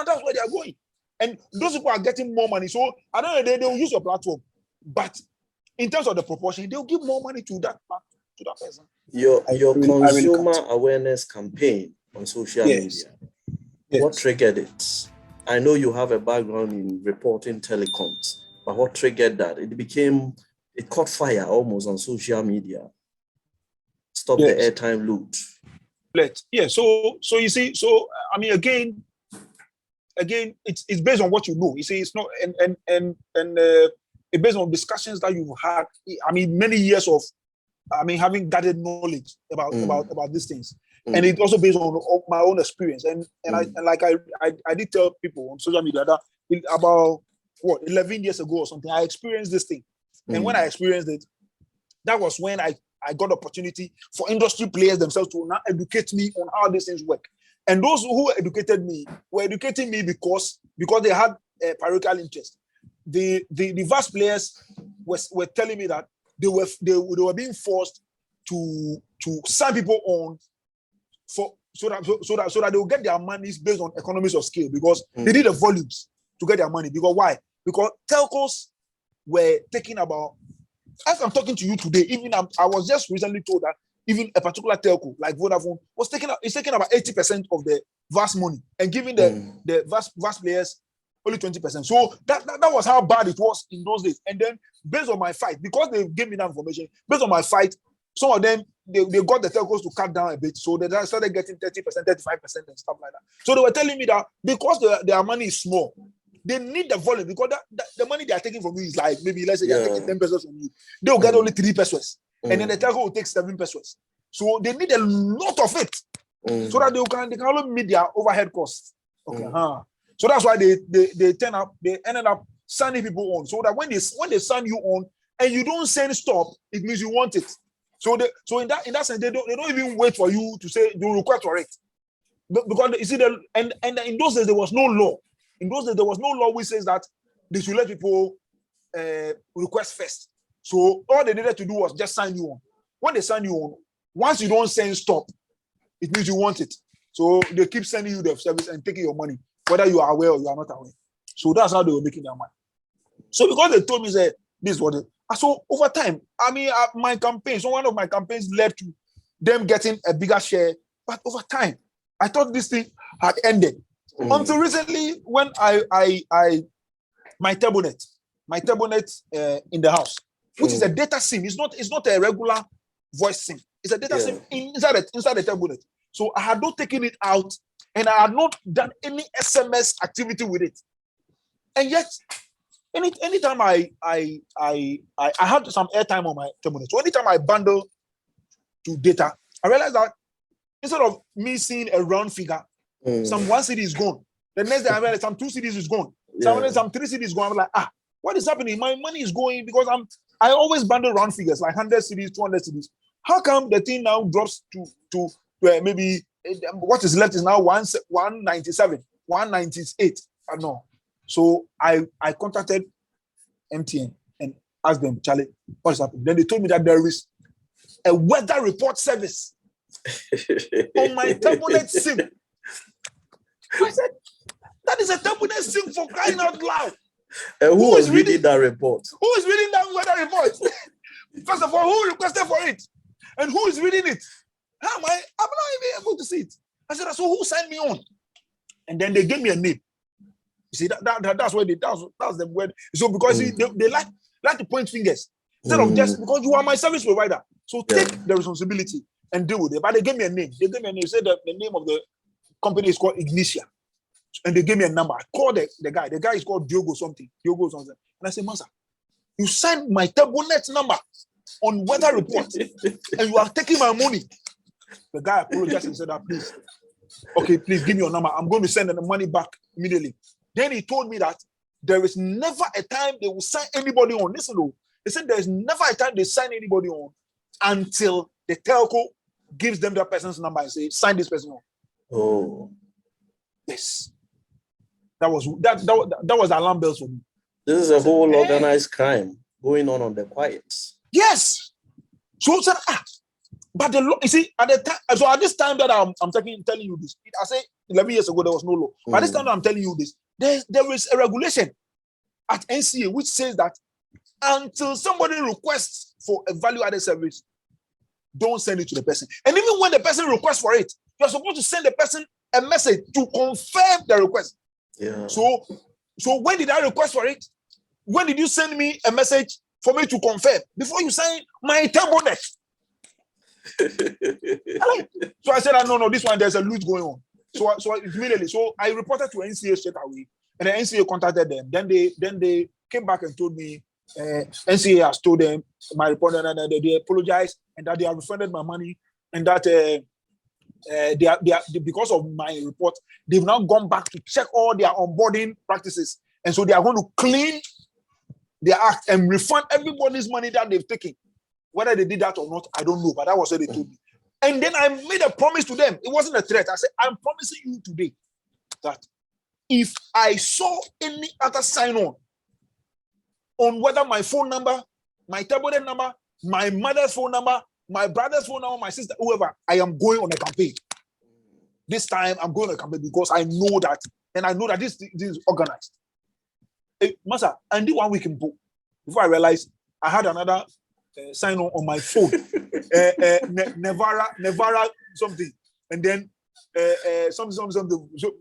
Speaker 2: that's where they are going, and those people are getting more money. So I don't know, they will use your platform, but in terms of the proportion, they will give more money to that person.
Speaker 1: Your consumer awareness campaign on social media. What triggered it? I know you have a background in reporting telecoms, but what triggered that? It caught fire almost on social media. Stop the airtime loot.
Speaker 2: Yeah. So you see, I mean, again, it's based on what you know. You see, it's not and it's based on discussions that you've had. I mean, many years of, having gathered knowledge about these things. And it's also based on my own experience. And I did tell people on social media that about 11 years ago or something, I experienced this thing. And when I experienced it, that was when I I got opportunity for industry players themselves to now educate me on how these things work. And those who educated me were educating me because they had a parochial interest. The vast players were telling me that they were being forced to sign people on so that they will get their monies based on economies of scale, because they need the volumes to get their money. Because why? Because telcos were taking about, as I'm talking to you today, I was just recently told that even a particular telco like Vodafone is taking about 80% of the vast money and giving the vast players only 20%. So that was how bad it was in those days. And then based on my fight, because they gave me that information, based on my fight, some of them they got the telcos to cut down a bit. So they started getting 30%, 35% and stuff like that. So they were telling me that because their money is small, they need the volume, because the money they are taking from you is like, maybe let's say they're taking 10 pesos from you. They'll get only 3 pesos. And then the telco will take 7 pesos. So they need a lot of it so that they can only meet their overhead costs. Okay. So that's why they ended up signing people on. So that when they sign you on and you don't say stop, it means you want it. So in that sense, they don't even wait for you to say they request for it. Because you see, and in those days there was no law. In those days there was no law which says that they should let people request first. So all they needed to do was just sign you on. When they sign you on, once you don't say stop, it means you want it. So they keep sending you the service and taking your money, whether you are aware or you are not aware. So that's how they were making their money. So because they told me that this was it. So over time, my campaign, so one of my campaigns led to them getting a bigger share. But over time, I thought this thing had ended. Until recently, when my tablenet in the house, which is a data SIM, it's not a regular voice SIM. It's a data SIM inside the tablenet. So I had not taken it out, and I had not done any SMS activity with it. And yet, anytime I had some airtime on my tablenet. So anytime I bundle to data, I realized that instead of me seeing a round figure, some 1 cedi is gone. The next day I realized some 2 cedis is gone. Some 3 cedis is gone. I'm like, what is happening? My money is going, because I always bundle round figures like 100 cedis, 200 cedis. How come the thing now drops to maybe what is left is now 197, 198? I don't know. So I contacted MTN and asked them, Charlie, what is happening? Then they told me that there is a weather report service on my tablet SIM. I said, that is a tablet SIM, for crying out loud.
Speaker 1: And who is reading that report?
Speaker 2: Who is reading that weather report? First of all, who requested for it? And who is reading it? I'm not even able to see it. I said, so who signed me on? And then they gave me a name. You see, that's where that's the word. So because they like to point fingers instead of just because you are my service provider. So take the responsibility and deal with it. But they gave me a name. They said that the name of the company is called Ignitia. And they gave me a number. I called the guy. The guy is called Diogo something. And I said, Master, you signed my tablenet number on weather report and you are taking my money. The guy apologized and said, please give me your number. I'm going to send the money back immediately. Then he told me that there is never a time they will sign anybody on. Listen, though. They said there is never a time they sign anybody on until the telco gives them that person's number and say, sign this person on.
Speaker 1: Oh.
Speaker 2: Yes. That was the alarm bells for me.
Speaker 1: This is a whole organized crime going on the quiet.
Speaker 2: Yes. So but the law, you see, at the time, so at this time that I'm telling you this, I say 11 years ago there was no law. But at this time that I'm telling you this, there is a regulation at NCA which says that until somebody requests for a value-added service, don't send it to the person. And even when the person requests for it, you're supposed to send the person a message to confirm the request.
Speaker 1: Yeah.
Speaker 2: So when did I request for it? When did you send me a message for me to confirm? Before you sign my tablenet. So I said, no, this one there's a loot going on. So immediately, so I reported to NCA straight away, and the NCA contacted them. Then they came back and told me NCA has told them my report, and they apologized and that they have refunded my money, and that they because of my report, they've now gone back to check all their onboarding practices, and so they are going to clean their act and refund everybody's money that they've taken. Whether they did that or not, I don't know, but that was what they told me. And then I made a promise to them. It wasn't a threat. I said, I'm promising you today that if I saw any other sign-on whether my phone number, my tablet number, my mother's phone number, my brother's phone number, my sister, whoever, I am going on a campaign. This time I'm going on a campaign because I know that, and I know that this is organized. Master, I did 1 week in book before I realized I had another sign on my phone, Nevara something, and then something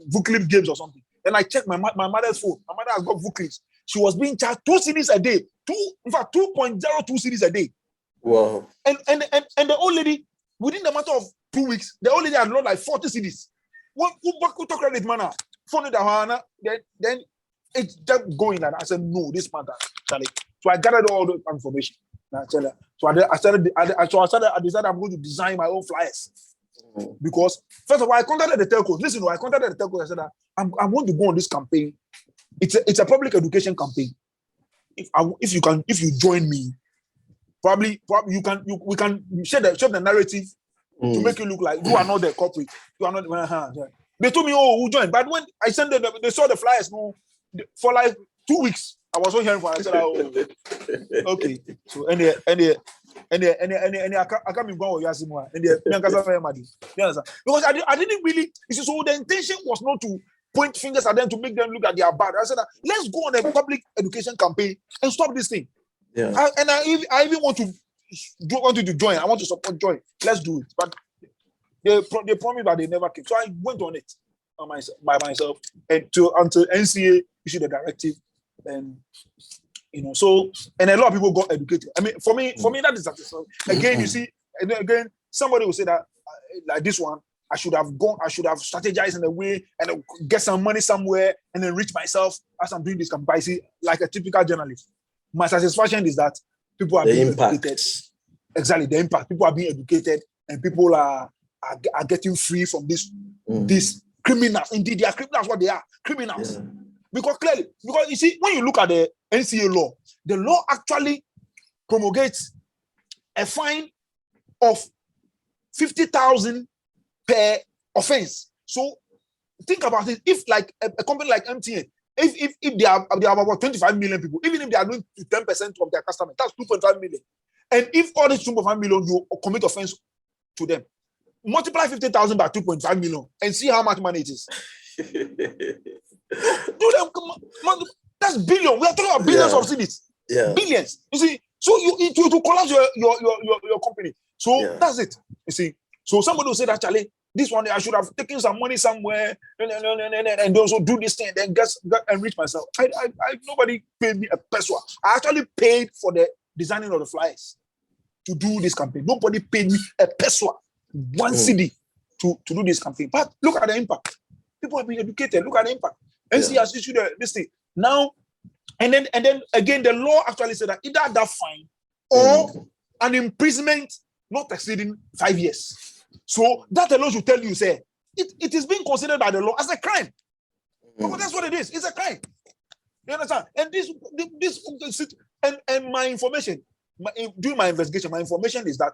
Speaker 2: Vuclip games or something. Then I checked my mother's phone. My mother has got Vuclips. She was being charged 2 CDs a day, 2.02 CDs a day.
Speaker 1: Wow!
Speaker 2: And the old lady, within the matter of 2 weeks, the old lady had lost like 40 CDs. Who took credit, man? Then it's just going, and I said, no, this matter, Charlie. So I gathered all the information. So I decided I'm going to design my own flyers. Because first of all, I contacted the telcos. Listen, I contacted the telcos. I said that I'm going to go on this campaign. It's a public education campaign. If you join me, probably we can share the narrative to make you look like you are not the corporate. You are not. They told me, oh, who joined? But when I sent them, they saw the flyers. No, for like 2 weeks, I was not hearing from. I said, oh, okay. So I can't be going with Yasimwa. Because I didn't really. So the intention was not to point fingers at them to make them look at their bad. I said, let's go on a public education campaign and stop this thing.
Speaker 1: Yeah.
Speaker 2: I even want you to join. I want to support join. Let's do it. But they promised that they never came. So I went on it by myself until NCA issued a directive. And so and a lot of people got educated. I mean, for me that is satisfying. Again, you see, and again, somebody will say that like this one, I should have strategized in a way and get some money somewhere and enrich myself as I'm doing this campaign. I see, like a typical journalist. My satisfaction is that people are being educated. Exactly, the impact. People are being educated and people are getting free from these criminals. Indeed, they are criminals. What they are, criminals. Yeah. Because you see, when you look at the NCA law, the law actually promulgates a fine of 50,000 per offense. So think about it. If like a company like MTN, if they have about 25 million people, even if they are doing 10% of their customers, that's 2.5 million. And if all these 2.5 million you commit offense to them, multiply 50,000 by 2.5 million and see how much money it is. That's billion. We are talking about billions of cities.
Speaker 1: Yeah.
Speaker 2: Billions. You see, so you to collapse your company. So that's it. You see. So somebody will say that, Charlie, this one I should have taken some money somewhere and also do this thing and then get enrich myself. Nobody paid me a peso. I actually paid for the designing of the flyers to do this campaign. Nobody paid me a peso, 1 CD to do this campaign. But look at the impact. People have been educated. Look at the impact. NC has issued this thing. Now, and then again, the law actually said that either that fine or an imprisonment not exceeding 5 years. So that alone should tell you, say, it is being considered by the law as a crime. Because that's what it is. It's a crime. You understand? And this and my information, during my investigation, my information is that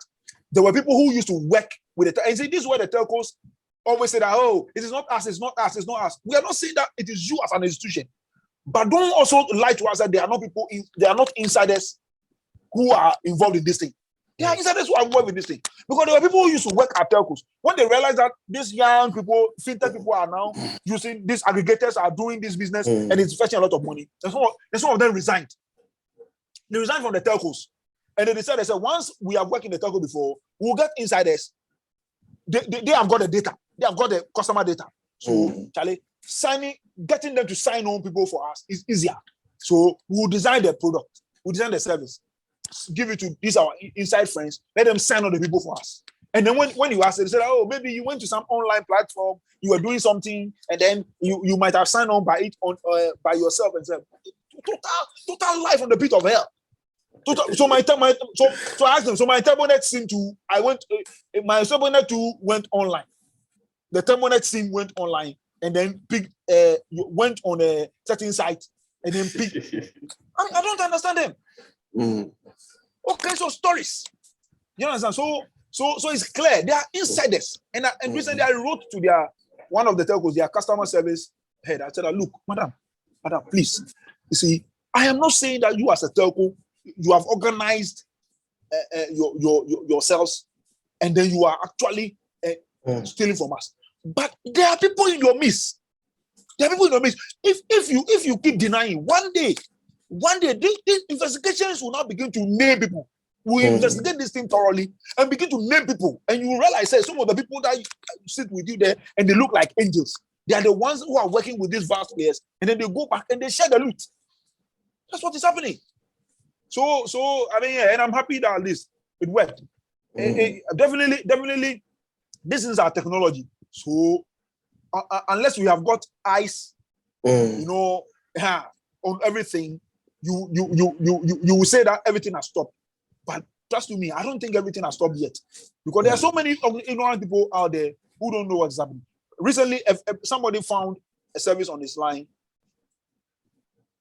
Speaker 2: there were people who used to work with it. And see, this is where the telcos always say that, oh, it is not us, it's not us, it's not us. We are not saying that it is you as an institution. But don't also lie to us that there are not people, they are not insiders who are involved in this thing. They are insiders who are involved in this thing. Because there were people who used to work at telcos. When they realized that these young people, fintech people are now using, these aggregators are doing this business and it's fetching a lot of money. And some of them resigned. They resigned from the telcos. And they decided, once we have worked in the telco before, we'll get insiders. They have got the data. They have got the customer data. So, Charlie, getting them to sign on people for us is easier. So we'll design the product, we'll design the service, give it to these our inside friends, let them sign on the people for us. And then when you ask them, they say, oh, maybe you went to some online platform, you were doing something, and then you might have signed on by it by yourself and said, total life on the pit of hell. So I asked them. So my Turbonet SIM 2, my Turbonet 2 went online. The Turbonet SIM went online and then went on a certain site and then picked. I don't understand them. Okay, so stories. You understand? So it's clear they are insiders. And recently I wrote to one of the telcos, their customer service head. I said, look, madam, please. You see, I am not saying that you as a telco, you have organized yourselves, and then you are actually stealing from us. But there are people in your midst. If you keep denying, one day, these investigations will now begin to name people. We investigate this thing thoroughly and begin to name people, and you realize that some of the people that sit with you there and they look like angels. They are the ones who are working with these vast players, and then they go back and they share the loot. That's what is happening. So I mean, and I'm happy that at least it worked. Definitely, this is our technology. So unless we have got eyes, on everything, you will say that everything has stopped. But trust me, I don't think everything has stopped yet, because there are so many ignorant people out there who don't know what's happening. Recently, if somebody found a service on his line,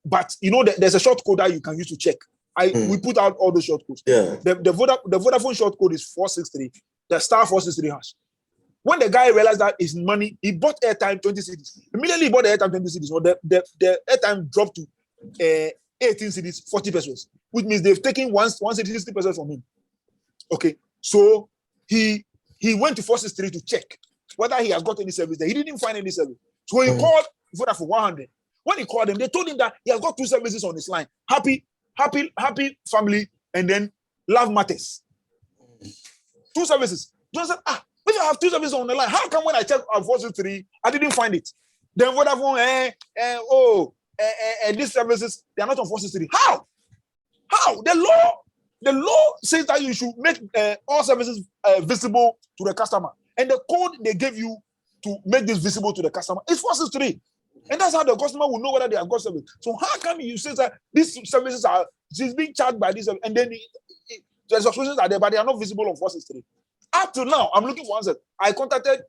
Speaker 2: but there's a short code that you can use to check. We put out all the short codes.
Speaker 1: Yeah.
Speaker 2: The Vodafone short code is 463, the star 463 hash. When the guy realized that his money, he bought airtime 20 cedis. Immediately he bought the airtime 20 cedis. So the airtime dropped to 18 cedis, 40 pesos, which means they've taken 160 pesos from him. Okay, so he went to 463 to check whether he has got any service there. He didn't find any service. So he called Vodafone 100. When he called them, they told him that he has got two services on his line: happy family, and then love matters. Two services. John said, if I have two services on the line, how come when I check on 463, I didn't find it? Then Vodafone, these services, they are not on 463. How? The law says that you should make all services visible to the customer. And the code they gave you to make this visible to the customer is 463. And that's how the customer will know whether they have got service. So how come you say that these services she's being charged by this, and then the subscriptions are there, but they are not visible on 463? Up to now, I'm looking for answers. I contacted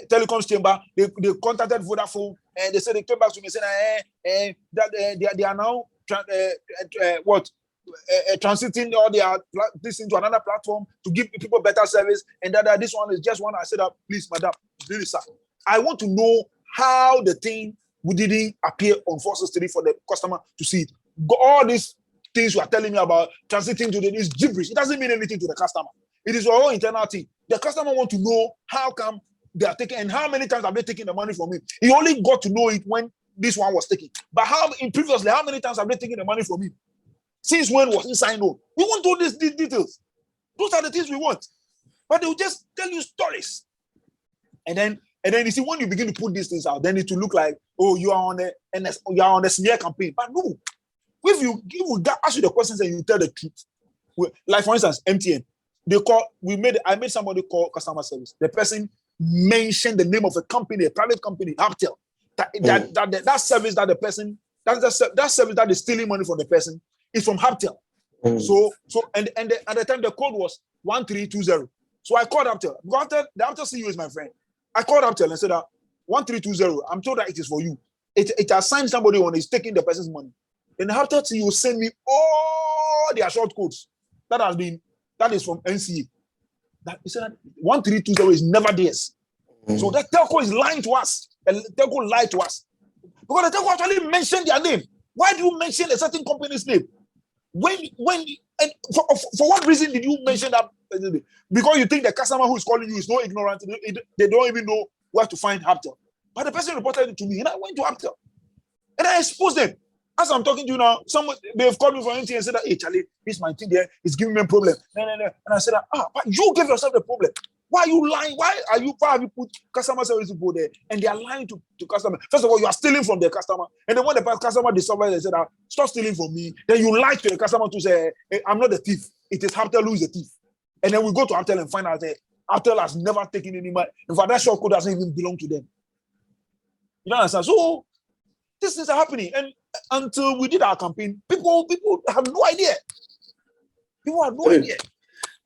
Speaker 2: Telecoms Chamber. They contacted Vodafone, and they said they came back to me saying that they are now transiting all their this into another platform to give people better service, and that this one is just one. I said, please, madam, really, sir, I want to know how the thing didn't appear on 463 for the customer to see it. All these things you are telling me about transiting to this gibberish, it doesn't mean anything to the customer. It is your own internal thing. The customer wants to know how come they are taking, and how many times have they taken the money from him. He only got to know it when this one was taken. But previously, how many times have they taken the money from him? Since when was he signed on? We want all these details. Those are the things we want. But they will just tell you stories. And then you see, when you begin to put these things out, then it will look like, you are on a smear campaign. But no. If we ask you the questions and you tell the truth, like for instance, MTN, I made somebody call customer service. The person mentioned the name of a company, a private company, Aptel. That service that the person, that service that is stealing money from the person is from Aptel. So at the time the code was 1320. So I called Aptel. The Aptel CEO is my friend. I called Aptel and said that 1320. I'm told that it is for you. It assigned somebody on, is taking the person's money. And Aptel CEO send me all their short codes that is from NCA. That he said 1320 is never theirs. So that telco is lying to us. The telco lied to us. Because the telco actually mentioned their name. Why do you mention a certain company's name? And for what reason did you mention that? Because you think the customer who is calling you is no ignorant. They don't even know where to find Aptel. But the person reported it to me, and I went to Aptel. And I exposed them. As I'm talking to you now, they've called me from MTN and said that, hey, Charlie, this my thing there, it's giving me a problem. No. And I said, but you gave yourself the problem. Why are you lying? Why have you put customer service people there and they are lying to customer? First of all, you are stealing from the customer. And then when the customer discovers, they said, stop stealing from me. Then you lie to the customer to say, hey, I'm not the thief. It is Aptel who is the thief. And then we go to Aptel and find out that Aptel has never taken any money. In fact, that short code doesn't even belong to them. You understand? So these things are happening. And until we did our campaign, people have no idea. People have no idea.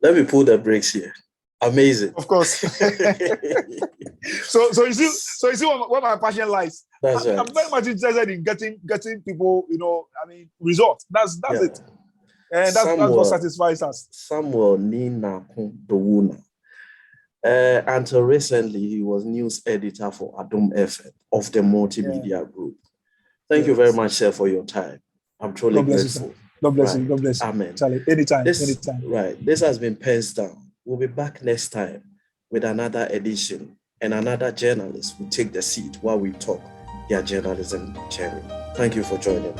Speaker 1: Let me pull the brakes here. Amazing.
Speaker 2: Of course. so you see where my passion lies.
Speaker 1: That's right.
Speaker 2: I'm very much interested in getting people, results. That's it. And that's what satisfies us.
Speaker 1: Samuel Nina Dowuona. Until recently, he was news editor for Adom FM of the Multimedia Group. Thank you very much, sir, for your time. I'm truly grateful.
Speaker 2: You, God bless you. God bless you.
Speaker 1: Amen.
Speaker 2: Charlie, anytime.
Speaker 1: Right. This has been Pens Down. We'll be back next time with another edition, and another journalist will take the seat while we talk their journalism journey. Thank you for joining.